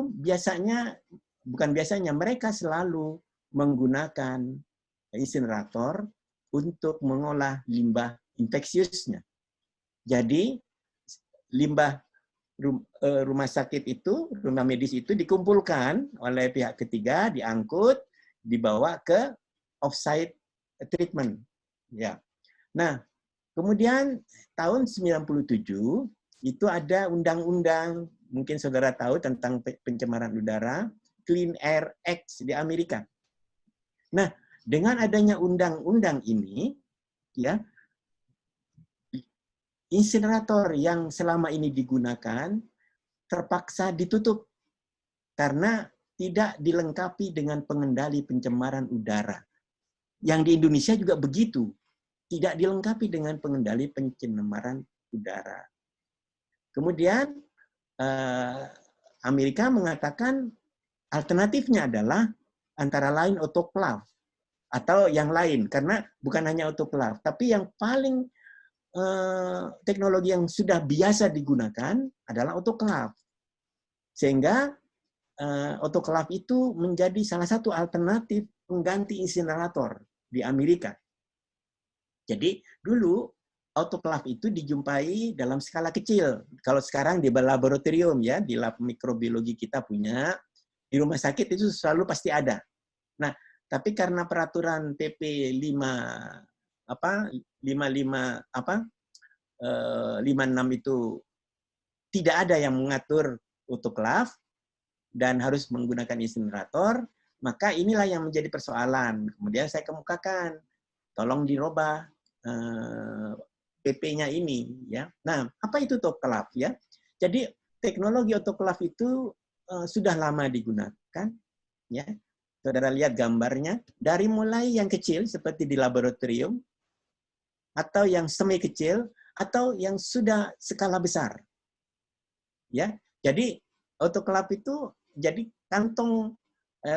mereka selalu menggunakan insinerator untuk mengolah limbah infeksiusnya. Jadi limbah rumah sakit itu, rumah medis itu dikumpulkan oleh pihak ketiga, diangkut, dibawa ke offsite treatment. Ya. Nah, kemudian tahun 97 itu ada undang-undang, mungkin saudara tahu tentang pencemaran udara, Clean Air Act di Amerika. Nah, dengan adanya undang-undang ini, ya, insinerator yang selama ini digunakan terpaksa ditutup karena tidak dilengkapi dengan pengendali pencemaran udara. Yang di Indonesia juga begitu, tidak dilengkapi dengan pengendali pencemaran udara. Kemudian Amerika mengatakan alternatifnya adalah antara lain autoclave atau yang lain, karena bukan hanya autoclave, tapi yang paling teknologi yang sudah biasa digunakan adalah autoclave. Sehingga autoclave itu menjadi salah satu alternatif pengganti insinerator di Amerika. Jadi dulu autoclave itu dijumpai dalam skala kecil. Kalau sekarang di laboratorium ya, di lab mikrobiologi kita punya, di rumah sakit itu selalu pasti ada. Nah, tapi karena peraturan PP 56 itu tidak ada yang mengatur autoclave dan harus menggunakan insinerator, maka inilah yang menjadi persoalan. Kemudian saya kemukakan, tolong dirubah PP-nya ini, ya. Nah, apa itu autoclave ya? Jadi teknologi autoclave itu sudah lama digunakan, ya. Saudara lihat gambarnya, dari mulai yang kecil seperti di laboratorium, atau yang semi kecil, atau yang sudah skala besar. Ya, jadi autoclave itu jadi kantong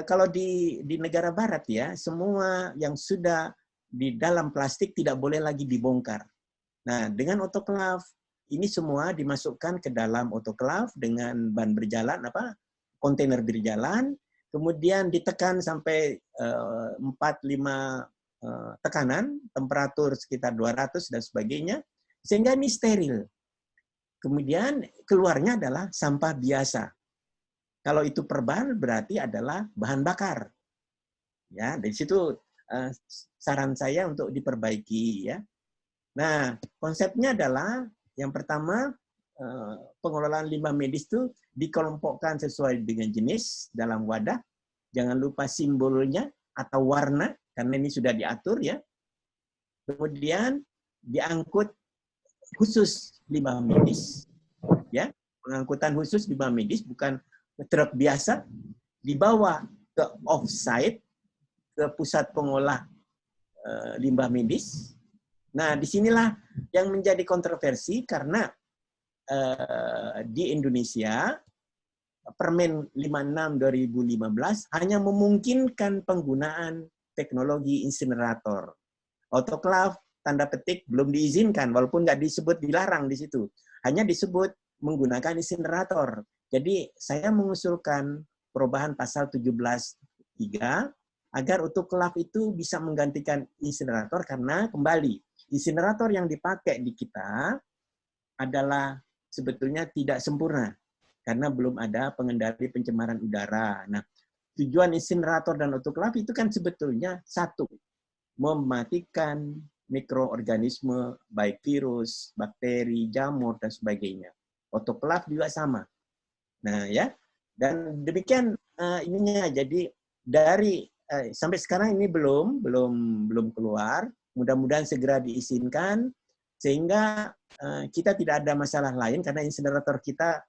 kalau di negara barat ya, semua yang sudah di dalam plastik tidak boleh lagi dibongkar. Nah, dengan autoclave ini semua dimasukkan ke dalam autoclave dengan ban berjalan kontainer berjalan, kemudian ditekan sampai 4-5 tekanan, temperatur sekitar 200 dan sebagainya, sehingga ini steril. Kemudian keluarnya adalah sampah biasa. Kalau itu perban berarti adalah bahan bakar. Ya, dari situ saran saya untuk diperbaiki ya. Nah, konsepnya adalah yang pertama pengelolaan limbah medis itu dikelompokkan sesuai dengan jenis dalam wadah. Jangan lupa simbolnya atau warna karena ini sudah diatur ya. Kemudian diangkut khusus limbah medis. Ya, pengangkutan khusus limbah medis bukan truk biasa, dibawa ke off-site, ke pusat pengolah limbah medis. Nah, disinilah yang menjadi kontroversi karena di Indonesia Permen 56 2015 hanya memungkinkan penggunaan teknologi insinerator. Autoclave tanda petik belum diizinkan walaupun nggak disebut dilarang di situ. Hanya disebut menggunakan insinerator. Jadi saya mengusulkan perubahan pasal 17(3) agar autoclave itu bisa menggantikan insinerator karena kembali insinerator yang dipakai di kita adalah sebetulnya tidak sempurna karena belum ada pengendali pencemaran udara. Nah, tujuan insinerator dan autoclave itu kan sebetulnya satu, mematikan mikroorganisme baik virus, bakteri, jamur dan sebagainya. Autoclave juga sama. Nah, ya. Dan demikian ininya. Jadi dari sampai sekarang ini belum keluar. Mudah-mudahan segera diizinkan sehingga kita tidak ada masalah lain karena insinerator kita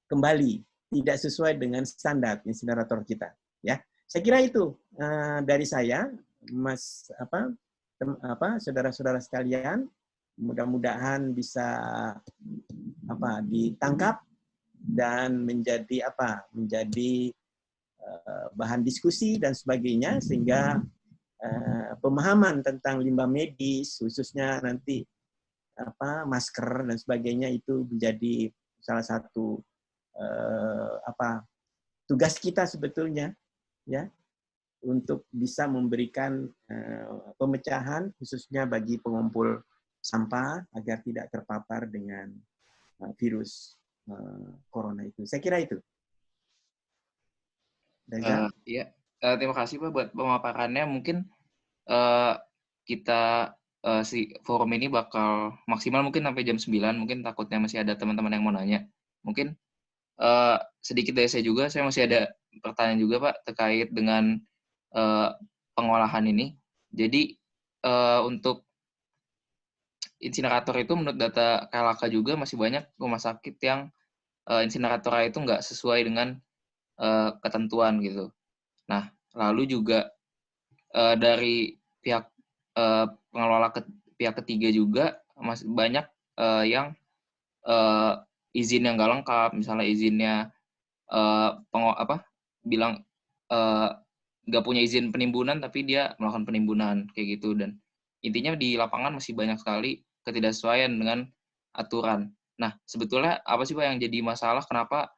kembali tidak sesuai dengan standar insinerator kita. Ya, saya kira itu dari saya, Mas saudara-saudara sekalian. Mudah-mudahan bisa ditangkap dan menjadi bahan diskusi dan sebagainya sehingga pemahaman tentang limbah medis khususnya nanti masker dan sebagainya itu menjadi salah satu tugas kita sebetulnya ya untuk bisa memberikan pemecahan khususnya bagi pengumpul sampah agar tidak terpapar dengan virus corona itu. Saya kira itu. Iya, terima kasih Pak buat pemaparannya. Mungkin kita si forum ini bakal maksimal mungkin sampai jam 9. Mungkin takutnya masih ada teman-teman yang mau nanya. Mungkin sedikit dari saya juga, saya masih ada pertanyaan juga Pak terkait dengan pengolahan ini. Jadi untuk insinerator itu menurut data KLHK juga masih banyak rumah sakit yang insineratornya itu nggak sesuai dengan ketentuan gitu. Nah, lalu juga dari pihak pengelola pihak ketiga juga masih banyak yang izin yang nggak lengkap, misalnya izinnya bilang nggak punya izin penimbunan tapi dia melakukan penimbunan kayak gitu, dan intinya di lapangan masih banyak sekali ketidaksesuaian dengan aturan. Nah, sebetulnya apa sih Pak yang jadi masalah kenapa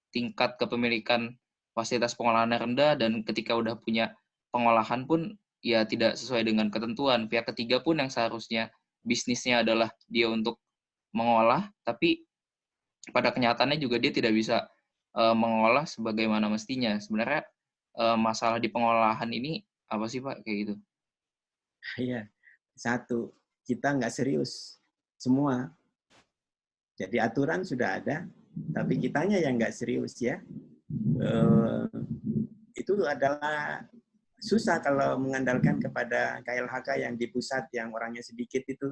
tingkat kepemilikan fasilitas pengolahan rendah dan ketika udah punya pengolahan pun ya tidak sesuai dengan ketentuan. Pihak ketiga pun yang seharusnya bisnisnya adalah dia untuk mengolah, tapi pada kenyataannya juga dia tidak bisa mengolah sebagaimana mestinya. Sebenarnya masalah di pengolahan ini apa sih Pak kayak gitu? Iya, satu, kita nggak serius semua. Jadi aturan sudah ada, tapi kitanya yang nggak serius ya. Itu adalah susah kalau mengandalkan kepada KLHK yang di pusat yang orangnya sedikit itu,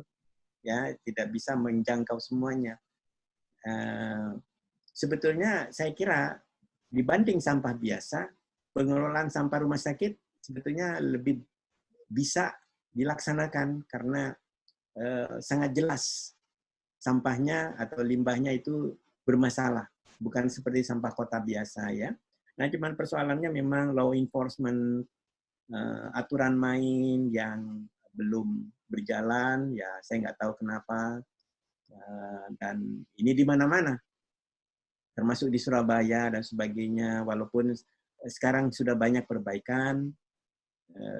ya tidak bisa menjangkau semuanya. Sebetulnya saya kira dibanding sampah biasa, pengelolaan sampah rumah sakit sebetulnya lebih bisa dilaksanakan karena sangat jelas sampahnya atau limbahnya itu bermasalah, bukan seperti sampah kota biasa ya. Nah, cuman persoalannya memang law enforcement, aturan main yang belum berjalan, ya saya nggak tahu kenapa, dan ini di mana-mana, termasuk di Surabaya dan sebagainya, walaupun sekarang sudah banyak perbaikan,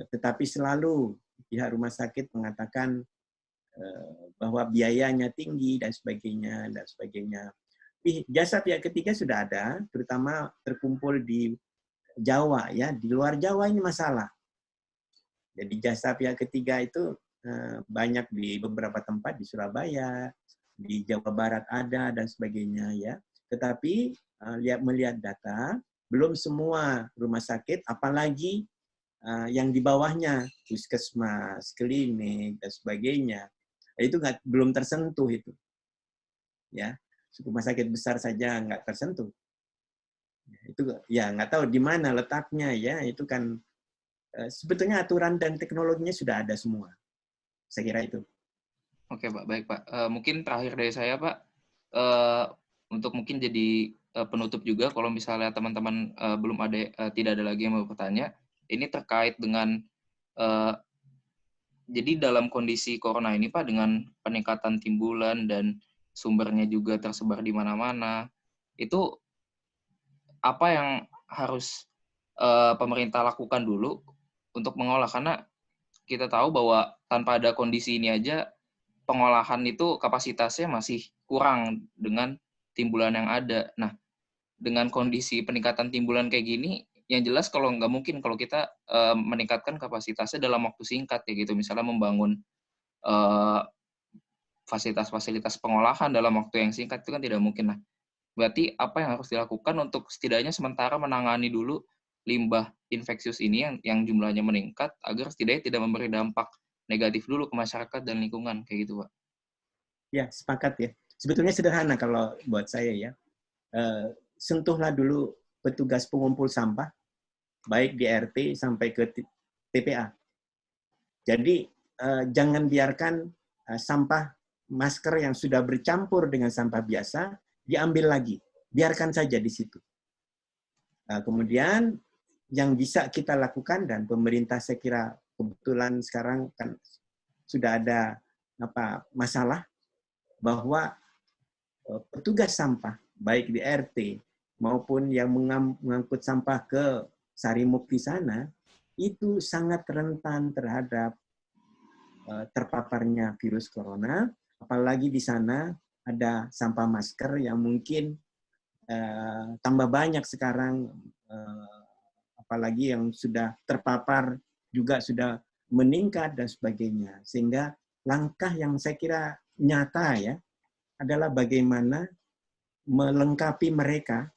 tetapi selalu pihak rumah sakit mengatakan bahwa biayanya tinggi dan sebagainya dan sebagainya. Jasa pihak ketiga sudah ada, terutama terkumpul di Jawa ya, di luar Jawa ini masalah. Jadi jasa pihak ketiga itu banyak di beberapa tempat di Surabaya, di Jawa Barat ada dan sebagainya ya. Tetapi melihat data, belum semua rumah sakit, apalagi yang di bawahnya, puskesmas, klinik dan sebagainya, itu belum tersentuh itu. Ya, rumah sakit besar saja nggak tersentuh. Itu ya nggak tahu di mana letaknya ya. Itu kan sebetulnya aturan dan teknologinya sudah ada semua. Saya kira itu. Oke Pak, baik Pak. Mungkin terakhir dari saya Pak, untuk mungkin jadi penutup juga, kalau misalnya teman-teman belum ada, tidak ada lagi yang mau bertanya, ini terkait dengan jadi dalam kondisi corona ini Pak, dengan peningkatan timbulan dan sumbernya juga tersebar di mana-mana, itu apa yang harus pemerintah lakukan dulu untuk mengolah? Karena kita tahu bahwa tanpa ada kondisi ini aja, pengolahan itu kapasitasnya masih kurang dengan timbulan yang ada. Nah, dengan kondisi peningkatan timbulan kayak gini, yang jelas kalau nggak mungkin kalau kita meningkatkan kapasitasnya dalam waktu singkat kayak gitu, misalnya membangun fasilitas-fasilitas pengolahan dalam waktu yang singkat itu kan tidak mungkin. Nah, berarti apa yang harus dilakukan untuk setidaknya sementara menangani dulu limbah infeksius ini yang jumlahnya meningkat agar setidaknya tidak memberi dampak negatif dulu ke masyarakat dan lingkungan kayak gitu, Pak? Ya, sepakat ya. Sebetulnya sederhana kalau buat saya ya. Sentuhlah dulu petugas pengumpul sampah, baik di RT sampai ke TPA. Jadi jangan biarkan sampah masker yang sudah bercampur dengan sampah biasa diambil lagi. Biarkan saja di situ. Kemudian yang bisa kita lakukan, dan pemerintah saya kira kebetulan sekarang kan sudah ada masalah bahwa petugas sampah baik di RT maupun yang mengangkut sampah ke Sarimukti sana itu sangat rentan terhadap terpaparnya virus corona, apalagi di sana ada sampah masker yang mungkin tambah banyak sekarang, apalagi yang sudah terpapar juga sudah meningkat dan sebagainya. Sehingga langkah yang saya kira nyata ya adalah bagaimana melengkapi mereka,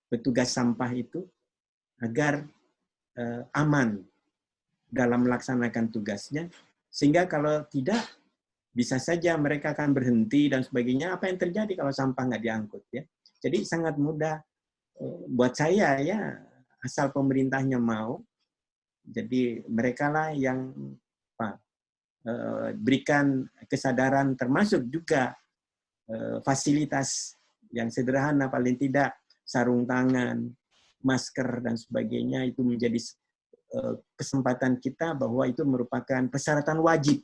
petugas sampah itu, agar aman dalam melaksanakan tugasnya, sehingga kalau tidak, bisa saja mereka akan berhenti dan sebagainya. Apa yang terjadi kalau sampah nggak diangkut ya? Jadi sangat mudah buat saya ya, asal pemerintahnya mau. Jadi mereka lah yang berikan kesadaran, termasuk juga fasilitas yang sederhana, paling tidak sarung tangan, masker dan sebagainya, itu menjadi kesempatan kita bahwa itu merupakan persyaratan wajib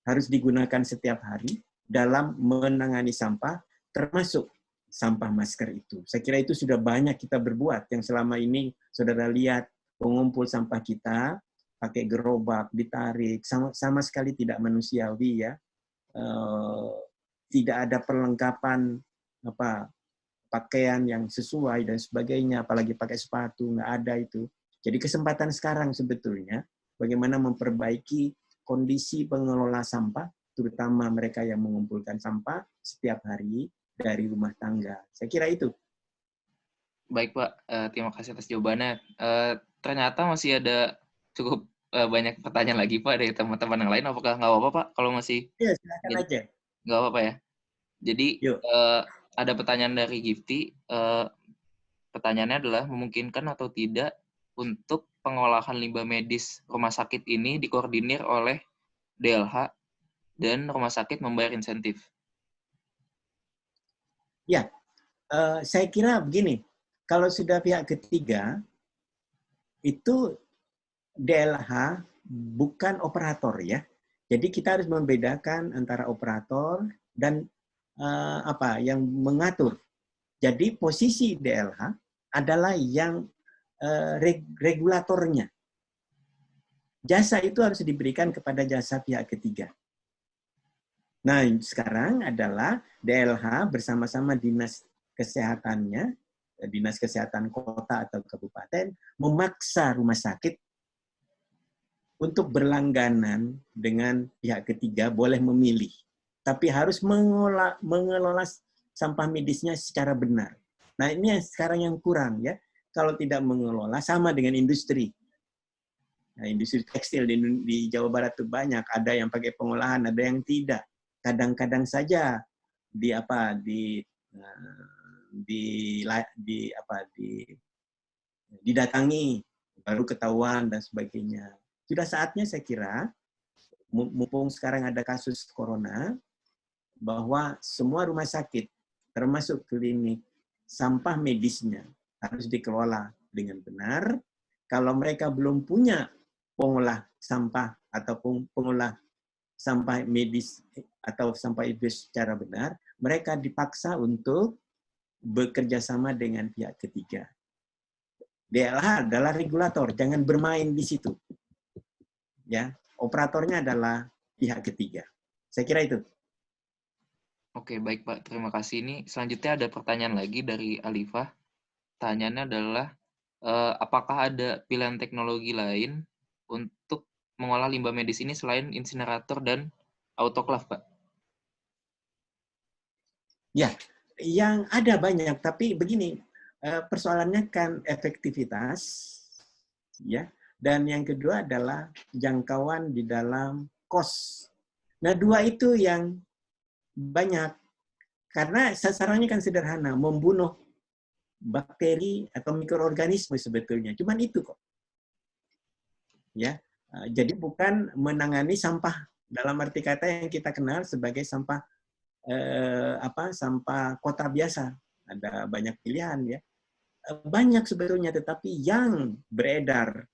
harus digunakan setiap hari dalam menangani sampah, termasuk sampah masker itu. Saya kira itu sudah banyak kita berbuat, yang selama ini saudara lihat pengumpul sampah kita pakai gerobak, ditarik, sama sekali tidak manusiawi ya. Tidak ada perlengkapan pakaian yang sesuai dan sebagainya, apalagi pakai sepatu, nggak ada itu. Jadi kesempatan sekarang sebetulnya bagaimana memperbaiki kondisi pengelola sampah, terutama mereka yang mengumpulkan sampah setiap hari dari rumah tangga. Saya kira itu. Baik Pak, terima kasih atas jawabannya. Ternyata masih ada cukup banyak pertanyaan lagi Pak dari teman-teman yang lain. Apakah nggak apa-apa Pak kalau masih? Ya, silakan aja. Nggak apa-apa ya. Jadi ada pertanyaan dari Gifty. pertanyaannya adalah memungkinkan atau tidak untuk pengolahan limbah medis rumah sakit ini dikoordinir oleh DLH dan rumah sakit membayar insentif. Ya, saya kira begini, kalau sudah pihak ketiga, itu DLH bukan operator ya. Jadi kita harus membedakan antara operator dan apa yang mengatur. Jadi posisi DLH adalah yang regulatornya. Jasa itu harus diberikan kepada jasa pihak ketiga. Nah, sekarang adalah DLH bersama-sama dinas kesehatannya, dinas kesehatan kota atau kabupaten, memaksa rumah sakit untuk berlangganan dengan pihak ketiga, boleh memilih. Tapi harus mengelola sampah medisnya secara benar. Nah, ini yang sekarang yang kurang ya. Kalau tidak mengelola, sama dengan industri. Nah, industri tekstil di Jawa Barat itu banyak. Ada yang pakai pengolahan, ada yang tidak. Kadang-kadang saja didatangi baru ketahuan dan sebagainya. Sudah saatnya saya kira, mumpung sekarang ada kasus corona, bahwa semua rumah sakit, termasuk klinik, sampah medisnya harus dikelola dengan benar. Kalau mereka belum punya pengolah sampah ataupun pengolah sampah medis atau sampah itu secara benar, mereka dipaksa untuk bekerja sama dengan pihak ketiga. DLH adalah regulator, jangan bermain di situ. Ya, operatornya adalah pihak ketiga. Saya kira itu. Oke, baik Pak. Terima kasih. Ini selanjutnya ada pertanyaan lagi dari Alifah. Pertanyaannya adalah, apakah ada pilihan teknologi lain untuk mengolah limbah medis ini selain insinerator dan autoklaf, Pak? Ya, yang ada banyak, tapi begini, persoalannya kan efektivitas, ya, dan yang kedua adalah jangkauan di dalam cost. Nah, dua itu yang banyak, karena sasarannya kan sederhana, membunuh bakteri atau mikroorganisme sebetulnya, cuman itu kok. Ya, jadi bukan menangani sampah dalam arti kata yang kita kenal sebagai sampah sampah kota biasa. Ada banyak pilihan ya. Banyak sebetulnya, tetapi yang beredar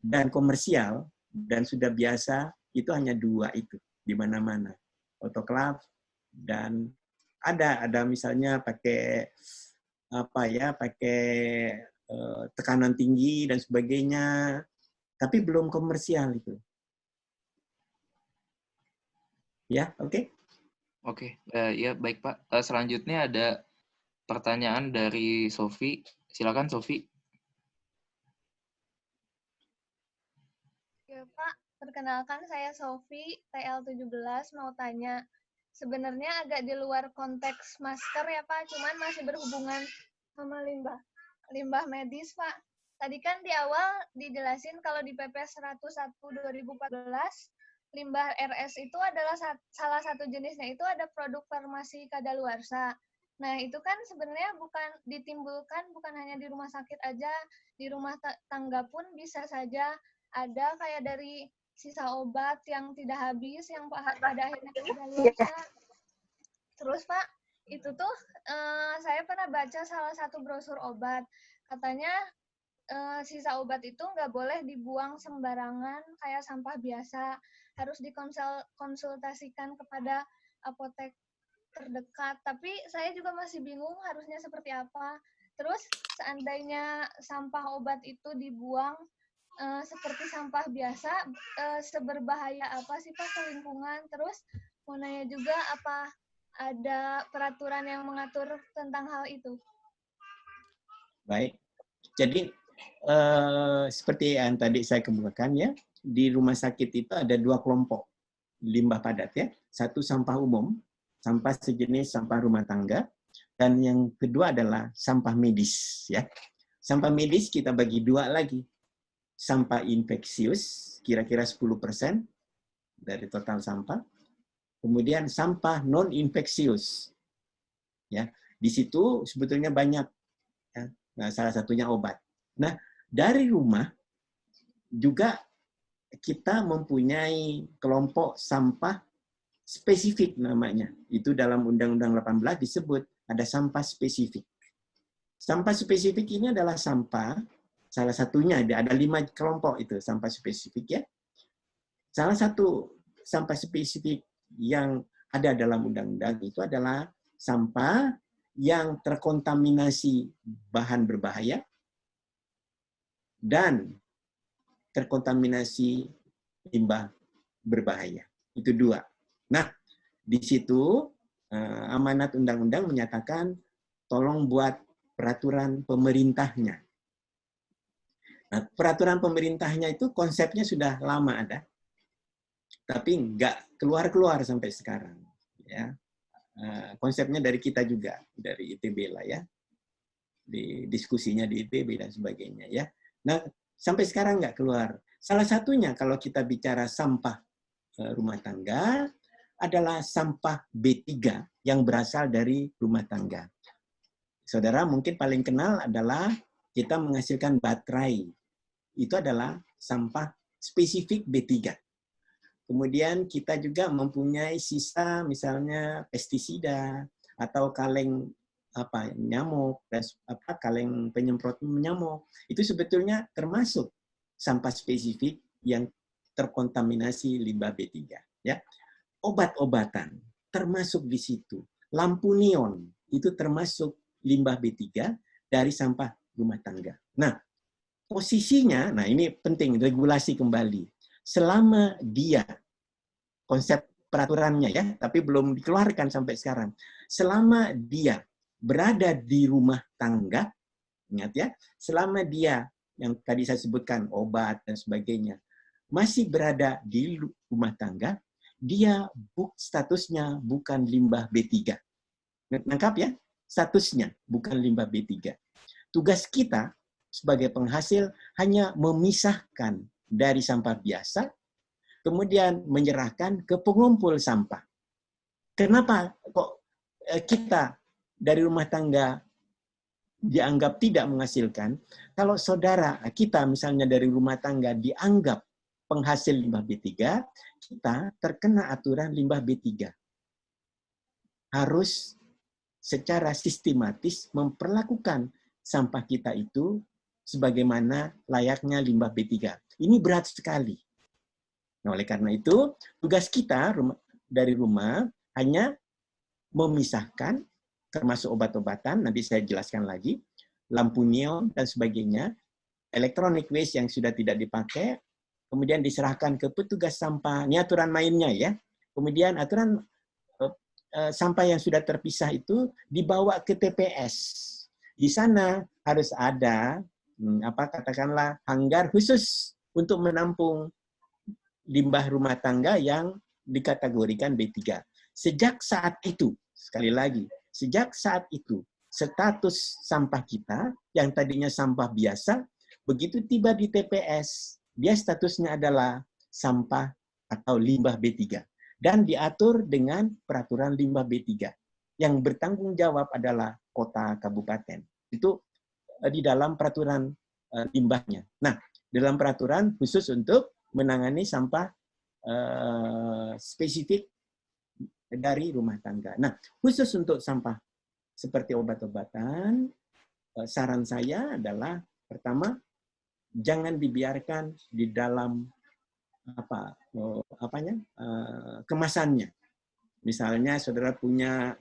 dan komersial dan sudah biasa itu hanya dua itu di mana-mana. Autoklaf dan ada misalnya pakai tekanan tinggi dan sebagainya, tapi belum komersial itu. Ya, oke. Oke, ya baik Pak. Selanjutnya ada pertanyaan dari Sofi. Silakan Sofi. Ya Pak, perkenalkan saya Sofi, TL17, mau tanya. Sebenarnya agak di luar konteks masker ya Pak, cuman masih berhubungan sama limbah medis Pak. Tadi kan di awal dijelasin kalau di PP 101/2014, limbah RS itu adalah salah satu jenisnya itu ada produk farmasi kadaluarsa. Nah, itu kan sebenarnya bukan ditimbulkan bukan hanya di rumah sakit aja, di rumah tangga pun bisa saja ada kayak dari sisa obat yang tidak habis, yang pada akhirnya kadaluarsa. Terus Pak, itu tuh saya pernah baca salah satu brosur obat. Katanya sisa obat itu nggak boleh dibuang sembarangan kayak sampah biasa. Harus dikonsultasikan kepada apotek terdekat. Tapi saya juga masih bingung harusnya seperti apa. Terus seandainya sampah obat itu dibuang seperti sampah biasa, seberbahaya apa sih Pak ke lingkungan? Terus mau nanya juga apa ada peraturan yang mengatur tentang hal itu? Baik. Jadi seperti yang tadi saya kemukakan ya, di rumah sakit itu ada dua kelompok limbah padat ya. Satu sampah umum, sampah sejenis sampah rumah tangga, dan yang kedua adalah sampah medis ya. Sampah medis kita bagi dua lagi. Sampah infeksius kira-kira 10% dari total sampah. Kemudian sampah non infeksius. Ya, di situ sebetulnya banyak ya, Nah, salah satunya obat. Nah, dari rumah juga kita mempunyai kelompok sampah spesifik namanya. Itu dalam Undang-Undang 18 disebut ada sampah spesifik. Sampah spesifik ini adalah sampah, salah satunya ada 5 kelompok itu sampah spesifik ya. Salah satu sampah spesifik yang ada dalam undang-undang itu adalah sampah yang terkontaminasi bahan berbahaya dan terkontaminasi limbah berbahaya. Itu 2. Nah, di situ amanat undang-undang menyatakan tolong buat peraturan pemerintahnya. Nah, peraturan pemerintahnya itu konsepnya sudah lama ada, tapi nggak keluar-keluar sampai sekarang. Ya, konsepnya dari kita juga, dari ITB lah ya, di diskusinya di ITB dan sebagainya ya. Nah, sampai sekarang nggak keluar. Salah satunya kalau kita bicara sampah rumah tangga adalah sampah B3 yang berasal dari rumah tangga. Saudara mungkin paling kenal adalah kita menghasilkan baterai. Itu adalah sampah spesifik B3. Kemudian kita juga mempunyai sisa misalnya pestisida atau kaleng nyamuk, kaleng penyemprot nyamuk. Itu sebetulnya termasuk sampah spesifik yang terkontaminasi limbah B3 ya. Obat-obatan termasuk di situ. Lampu neon itu termasuk limbah B3 dari sampah rumah tangga. Nah, posisinya, nah ini penting, regulasi kembali. Selama dia, konsep peraturannya ya, tapi belum dikeluarkan sampai sekarang. Selama dia berada di rumah tangga, ingat ya, selama dia, yang tadi saya sebutkan, obat dan sebagainya, masih berada di rumah tangga, dia statusnya bukan limbah B3. Nangkap ya? Statusnya bukan limbah B3. Tugas kita sebagai penghasil hanya memisahkan dari sampah biasa, kemudian menyerahkan ke pengumpul sampah. Kenapa kok kita dari rumah tangga dianggap tidak menghasilkan? Kalau saudara kita misalnya dari rumah tangga dianggap penghasil limbah B3, kita terkena aturan limbah B3. Harus secara sistematis memperlakukan sampah kita itu sebagaimana layaknya limbah B3. Ini berat sekali. Nah, oleh karena itu, tugas kita dari rumah hanya memisahkan, termasuk obat-obatan, nanti saya jelaskan lagi, lampu neon dan sebagainya, electronic waste yang sudah tidak dipakai, kemudian diserahkan ke petugas sampah. Ini aturan mainnya ya. Kemudian aturan sampah yang sudah terpisah itu dibawa ke TPS. Di sana harus ada katakanlah hanggar khusus untuk menampung limbah rumah tangga yang dikategorikan B3. Sejak saat itu, sekali lagi, sejak saat itu status sampah kita yang tadinya sampah biasa, begitu tiba di TPS, dia statusnya adalah sampah atau limbah B3. Dan diatur dengan peraturan limbah B3. Yang bertanggung jawab adalah kota kabupaten. Itu di dalam peraturan limbahnya. Nah, dalam peraturan khusus untuk menangani sampah spesifik dari rumah tangga. Nah, khusus untuk sampah seperti obat-obatan, saran saya adalah pertama, jangan dibiarkan di dalam kemasannya. Misalnya saudara punya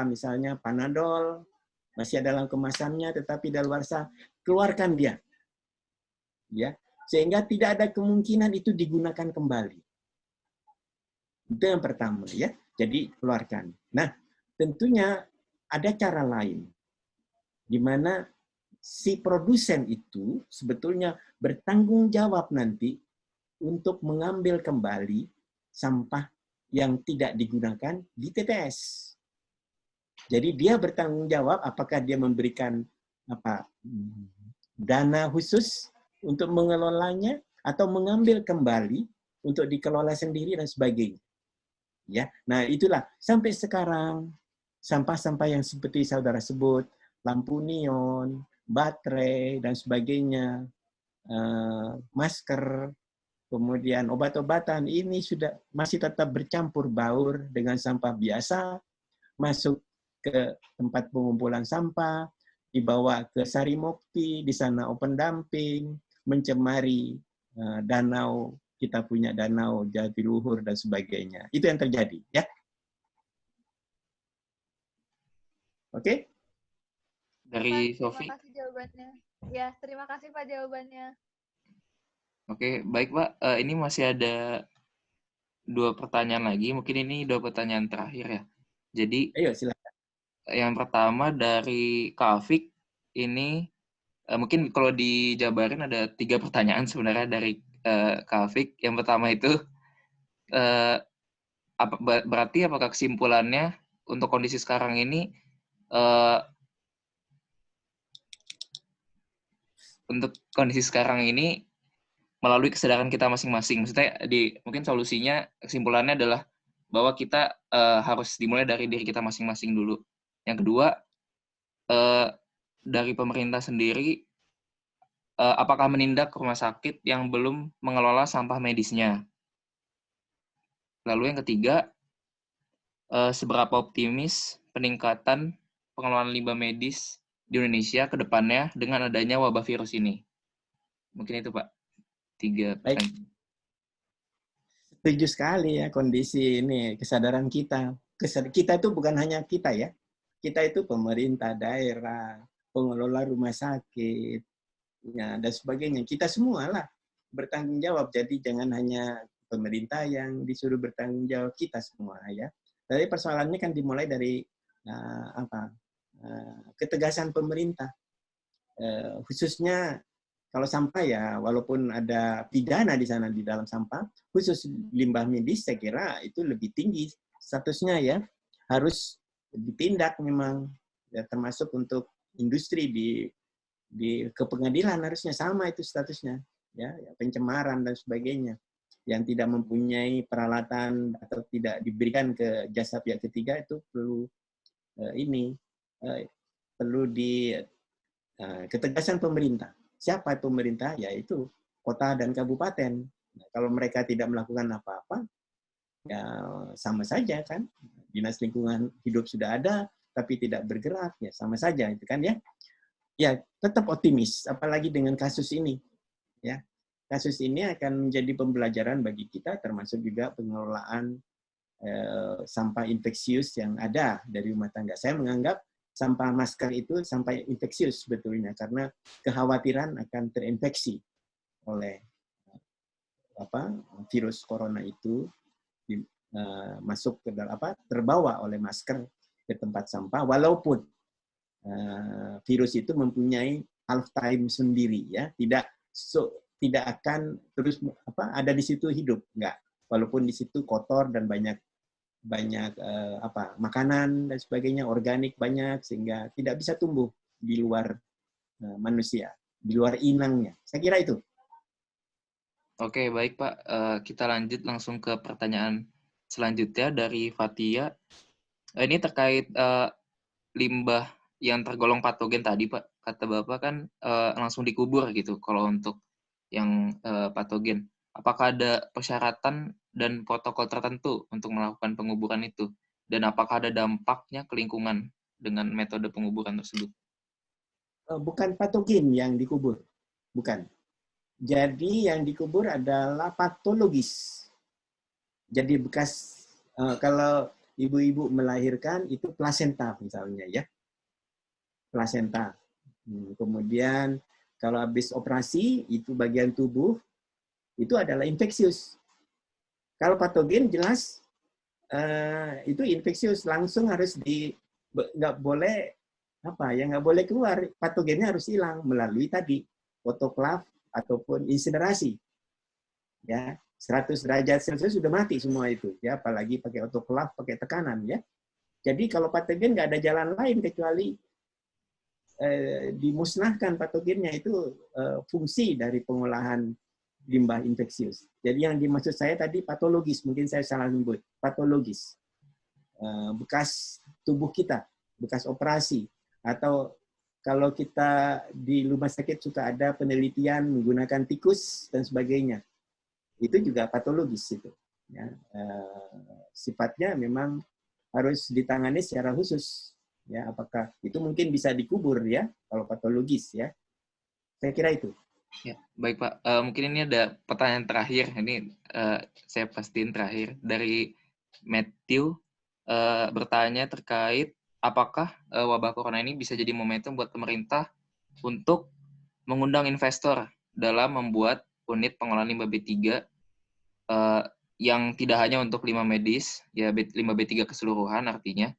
misalnya Panadol masih dalam kemasannya tetapi daluarsa, keluarkan dia. Ya, sehingga tidak ada kemungkinan itu digunakan kembali. Itu yang pertama ya. Jadi keluarkan. Nah, tentunya ada cara lain di mana si produsen itu sebetulnya bertanggung jawab nanti untuk mengambil kembali sampah yang tidak digunakan di TPS. Jadi dia bertanggung jawab apakah dia memberikan dana khusus untuk mengelolanya atau mengambil kembali untuk dikelola sendiri dan sebagainya. Ya, nah itulah sampai sekarang sampah-sampah yang seperti saudara sebut lampu neon, baterai, dan sebagainya, masker, kemudian obat-obatan, ini sudah masih tetap bercampur baur dengan sampah biasa, masuk ke tempat pengumpulan sampah, dibawa ke Sarimukti, di sana open dumping, mencemari danau, kita punya danau Jatiluhur dan sebagainya. Itu yang terjadi, ya. Oke? Dari Terima Sofi. kasih jawabannya. Ya, terima kasih Pak jawabannya. Oke, baik Pak. Ini masih ada 2 pertanyaan lagi. Mungkin ini 2 pertanyaan terakhir ya. Jadi Ayo, silakan. yang pertama dari Kak Afik, ini mungkin kalau dijabarin ada 3 pertanyaan sebenarnya dari Kak Afik. Yang pertama itu, berarti apakah kesimpulannya untuk kondisi sekarang ini, melalui kesadaran kita masing-masing. Maksudnya mungkin solusinya, kesimpulannya adalah bahwa kita harus dimulai dari diri kita masing-masing dulu. Yang kedua, dari pemerintah sendiri, apakah menindak rumah sakit yang belum mengelola sampah medisnya. Lalu yang ketiga, seberapa optimis peningkatan pengelolaan limbah medis di Indonesia ke depannya dengan adanya wabah virus ini. Mungkin itu Pak, 3 Baik. pertanyaan. Setuju sekali ya kondisi ini, kesadaran kita. Kita itu bukan hanya kita ya. Kita itu pemerintah daerah, pengelola rumah sakit, ya, dan sebagainya. Kita semua lah bertanggung jawab. Jadi jangan hanya pemerintah yang disuruh bertanggung jawab, kita semua ya. Tapi persoalannya kan dimulai dari ketegasan pemerintah. Khususnya kalau sampah ya, walaupun ada pidana di sana di dalam sampah, khusus limbah medis saya kira itu lebih tinggi statusnya ya, harus ditindak memang, ya, termasuk untuk industri di ke pengadilan harusnya sama itu statusnya, ya, pencemaran dan sebagainya, yang tidak mempunyai peralatan atau tidak diberikan ke jasa pihak ketiga itu perlu perlu di ketegasan pemerintah. Siapa pemerintah? Yaitu kota dan kabupaten. Nah, kalau mereka tidak melakukan apa-apa, ya sama saja kan. Dinas lingkungan hidup sudah ada, tapi tidak bergerak, ya sama saja itu kan ya. Ya tetap optimis, apalagi dengan kasus ini. Ya, kasus ini akan menjadi pembelajaran bagi kita, termasuk juga pengelolaan sampah infeksius yang ada dari rumah tangga. Saya menganggap sampah masker itu sampah infeksius sebetulnya, karena kekhawatiran akan terinfeksi oleh virus corona itu, masuk ke dalam terbawa oleh masker ke tempat sampah, walaupun virus itu mempunyai half time sendiri ya, tidak akan terus ada di situ hidup, enggak, walaupun di situ kotor dan banyak makanan dan sebagainya, organik banyak, sehingga tidak bisa tumbuh di luar manusia, di luar inangnya. Saya kira itu. Oke, baik Pak. Kita lanjut langsung ke pertanyaan selanjutnya dari Fatia. Ini terkait limbah yang tergolong patogen tadi Pak. Kata Bapak kan langsung dikubur gitu kalau untuk yang patogen. Apakah ada persyaratan dan protokol tertentu untuk melakukan penguburan itu? Dan apakah ada dampaknya ke lingkungan dengan metode penguburan tersebut? Bukan patogen yang dikubur. Bukan. Jadi yang dikubur adalah patologis. Jadi bekas, kalau ibu-ibu melahirkan, itu plasenta misalnya ya. Plasenta. Kemudian kalau habis operasi, itu bagian tubuh, itu adalah infeksius. Kalau patogen jelas itu infeksius, langsung harus nggak boleh nggak boleh keluar, patogennya harus hilang melalui tadi autoklav ataupun insinerasi. Ya, 100 derajat Celcius sudah mati semua itu, ya, apalagi pakai autoklav, pakai tekanan ya. Jadi kalau patogen nggak ada jalan lain kecuali dimusnahkan patogennya, itu fungsi dari pengolahan limbah infeksius. Jadi yang dimaksud saya tadi patologis, mungkin saya salah menyebut, patologis. Bekas tubuh kita, bekas operasi, atau kalau kita di rumah sakit suka ada penelitian menggunakan tikus dan sebagainya, itu juga patologis itu. Ya, sifatnya memang harus ditangani secara khusus. Ya, apakah itu mungkin bisa dikubur ya kalau patologis ya? Saya kira itu. Ya, baik Pak. Mungkin ini ada pertanyaan terakhir. Ini saya pastiin terakhir dari Matthew bertanya terkait apakah wabah corona ini bisa jadi momentum buat pemerintah untuk mengundang investor dalam membuat unit pengolahan limbah B3 yang tidak hanya untuk limbah medis, ya limbah B3 keseluruhan artinya.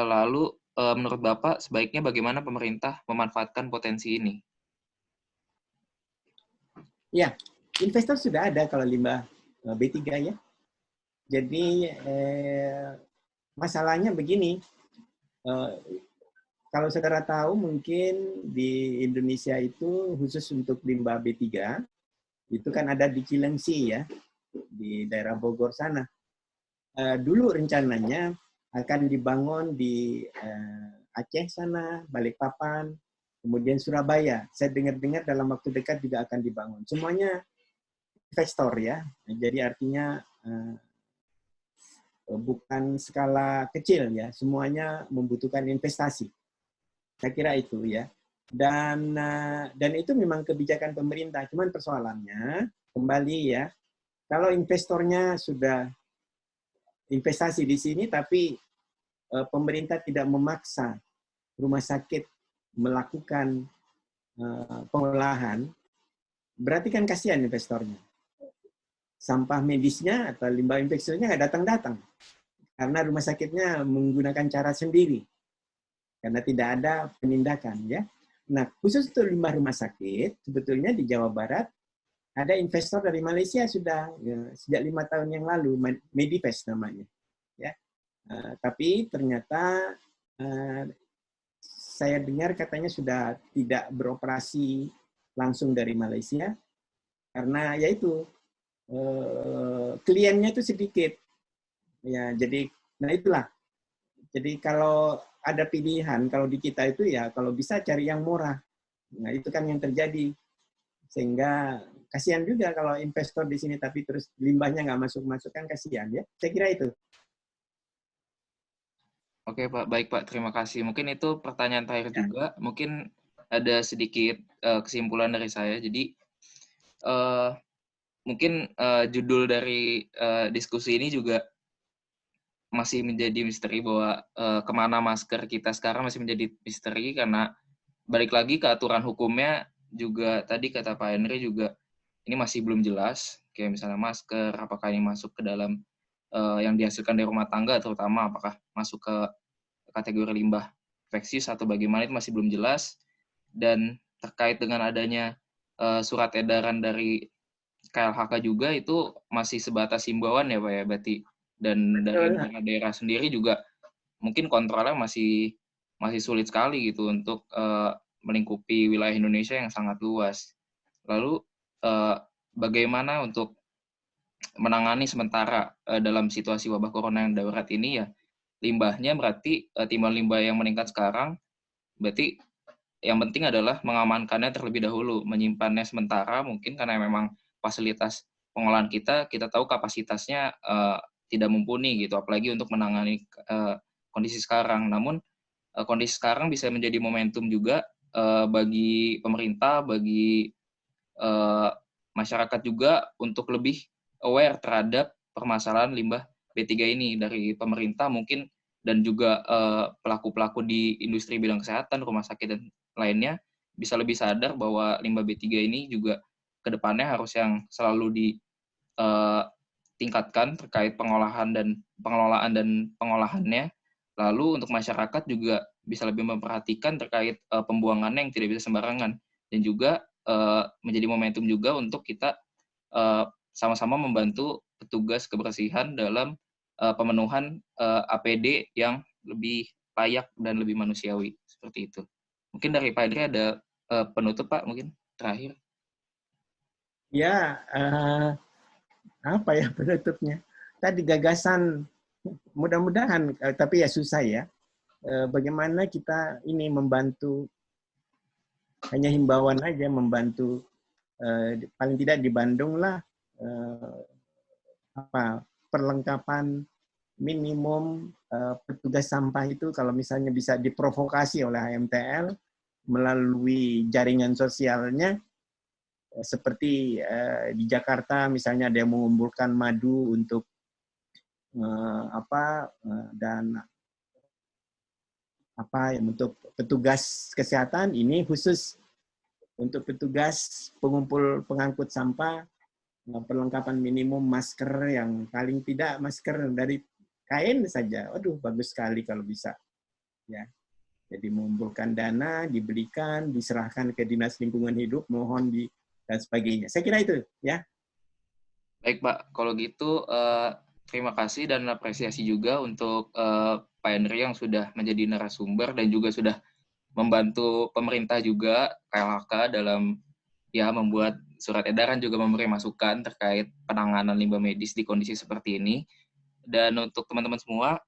Lalu menurut Bapak sebaiknya bagaimana pemerintah memanfaatkan potensi ini? Ya, investor sudah ada kalau limbah B3 ya. Jadi masalahnya begini, kalau saudara tahu mungkin di Indonesia itu khusus untuk limbah B3, itu kan ada di Cilengsi ya, di daerah Bogor sana. Dulu rencananya akan dibangun di Aceh sana, Balikpapan, kemudian Surabaya. Saya dengar-dengar dalam waktu dekat juga akan dibangun. Semuanya investor ya, jadi artinya bukan skala kecil ya, semuanya membutuhkan investasi. Saya kira itu ya. Dan itu memang kebijakan pemerintah. Cuman persoalannya kembali ya, kalau investornya sudah investasi di sini, tapi pemerintah tidak memaksa rumah sakit melakukan pengolahan, berarti kan kasihan investornya. Sampah medisnya atau limbah infeksiusnya nggak datang-datang. Karena rumah sakitnya menggunakan cara sendiri. Karena tidak ada penindakan. Ya. Nah, khusus untuk limbah rumah sakit, sebetulnya di Jawa Barat, ada investor dari Malaysia sudah ya, sejak 5 tahun yang lalu, Medifest namanya. Ya. Tapi ternyata saya dengar katanya sudah tidak beroperasi langsung dari Malaysia, karena yaitu kliennya itu sedikit. Ya, jadi, nah itulah. Jadi kalau ada pilihan, kalau di kita itu ya kalau bisa cari yang murah. Nah itu kan yang terjadi. Sehingga kasihan juga kalau investor di sini tapi terus limbahnya nggak masuk-masuk kan kasihan ya. Saya kira itu. Oke Pak, baik Pak, terima kasih. Mungkin itu pertanyaan terakhir juga. Mungkin ada sedikit kesimpulan dari saya. Jadi mungkin judul dari diskusi ini juga masih menjadi misteri bahwa kemana masker kita sekarang masih menjadi misteri karena balik lagi ke aturan hukumnya juga tadi kata Pak Henry juga ini masih belum jelas kayak misalnya masker apakah ini masuk ke dalam yang dihasilkan dari rumah tangga terutama apakah masuk ke kategori limbah infeksius atau bagaimana itu masih belum jelas dan terkait dengan adanya surat edaran dari KLHK juga itu masih sebatas himbauan ya Pak ya berarti dan dari daerah sendiri juga mungkin kontrolnya masih sulit sekali gitu untuk melingkupi wilayah Indonesia yang sangat luas. Lalu bagaimana untuk menangani sementara dalam situasi wabah corona yang darurat ini ya limbahnya berarti timbal limbah yang meningkat sekarang berarti yang penting adalah mengamankannya terlebih dahulu, menyimpannya sementara mungkin karena memang fasilitas pengolahan kita tahu kapasitasnya tidak mumpuni gitu, apalagi untuk menangani kondisi sekarang. Namun kondisi sekarang bisa menjadi momentum juga bagi pemerintah, bagi masyarakat juga untuk lebih aware terhadap permasalahan limbah B3 ini dari pemerintah mungkin dan juga pelaku-pelaku di industri bidang kesehatan, rumah sakit dan lainnya bisa lebih sadar bahwa limbah B3 ini juga ke depannya harus yang selalu ditingkatkan terkait pengolahan dan pengelolaan dan pengolahannya. Lalu untuk masyarakat juga bisa lebih memperhatikan terkait pembuangannya yang tidak bisa sembarangan dan juga menjadi momentum juga untuk kita sama-sama membantu petugas kebersihan dalam pemenuhan APD yang lebih layak dan lebih manusiawi seperti itu. Mungkin dari Pak Henry ada penutup Pak mungkin terakhir. Ya, apa ya penutupnya? Tadi gagasan mudah-mudahan, tapi ya susah ya. bagaimana kita ini membantu, hanya himbauan aja membantu, paling tidak di Bandung lah, perlengkapan minimum petugas sampah itu kalau misalnya bisa diprovokasi oleh HMTL melalui jaringan sosialnya, seperti di Jakarta misalnya ada yang mengumpulkan madu untuk dan untuk petugas kesehatan, ini khusus untuk petugas pengumpul pengangkut sampah, perlengkapan minimum masker, yang paling tidak masker dari kain saja. Waduh, bagus sekali kalau bisa. Ya. Jadi mengumpulkan dana, dibelikan, diserahkan ke Dinas Lingkungan Hidup, mohon dan sebagainya. Saya kira itu, ya. Baik, Pak. Kalau gitu, terima kasih dan apresiasi juga untuk Pak Henry yang sudah menjadi narasumber dan juga sudah membantu pemerintah juga, KLHK, dalam membuat surat edaran, juga memberi masukan terkait penanganan limbah medis di kondisi seperti ini. Dan untuk teman-teman semua,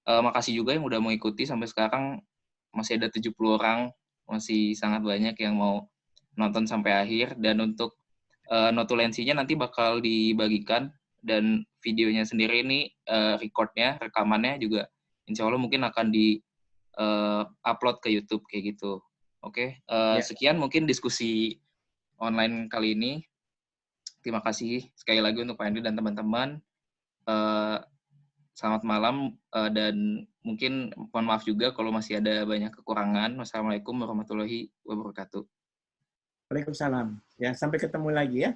makasih juga yang udah mengikuti sampai sekarang. Masih ada 70 orang, masih sangat banyak yang mau nonton sampai akhir. Dan untuk notulensinya nanti bakal dibagikan, dan videonya sendiri ini rekamannya juga insya Allah mungkin akan upload ke YouTube kayak gitu. Oke, sekian mungkin diskusi online kali ini. Terima kasih sekali lagi untuk Pak Henry dan teman-teman. Selamat malam, dan mungkin mohon maaf juga kalau masih ada banyak kekurangan. Wassalamualaikum warahmatullahi wabarakatuh. Waalaikumsalam. Ya, sampai ketemu lagi ya.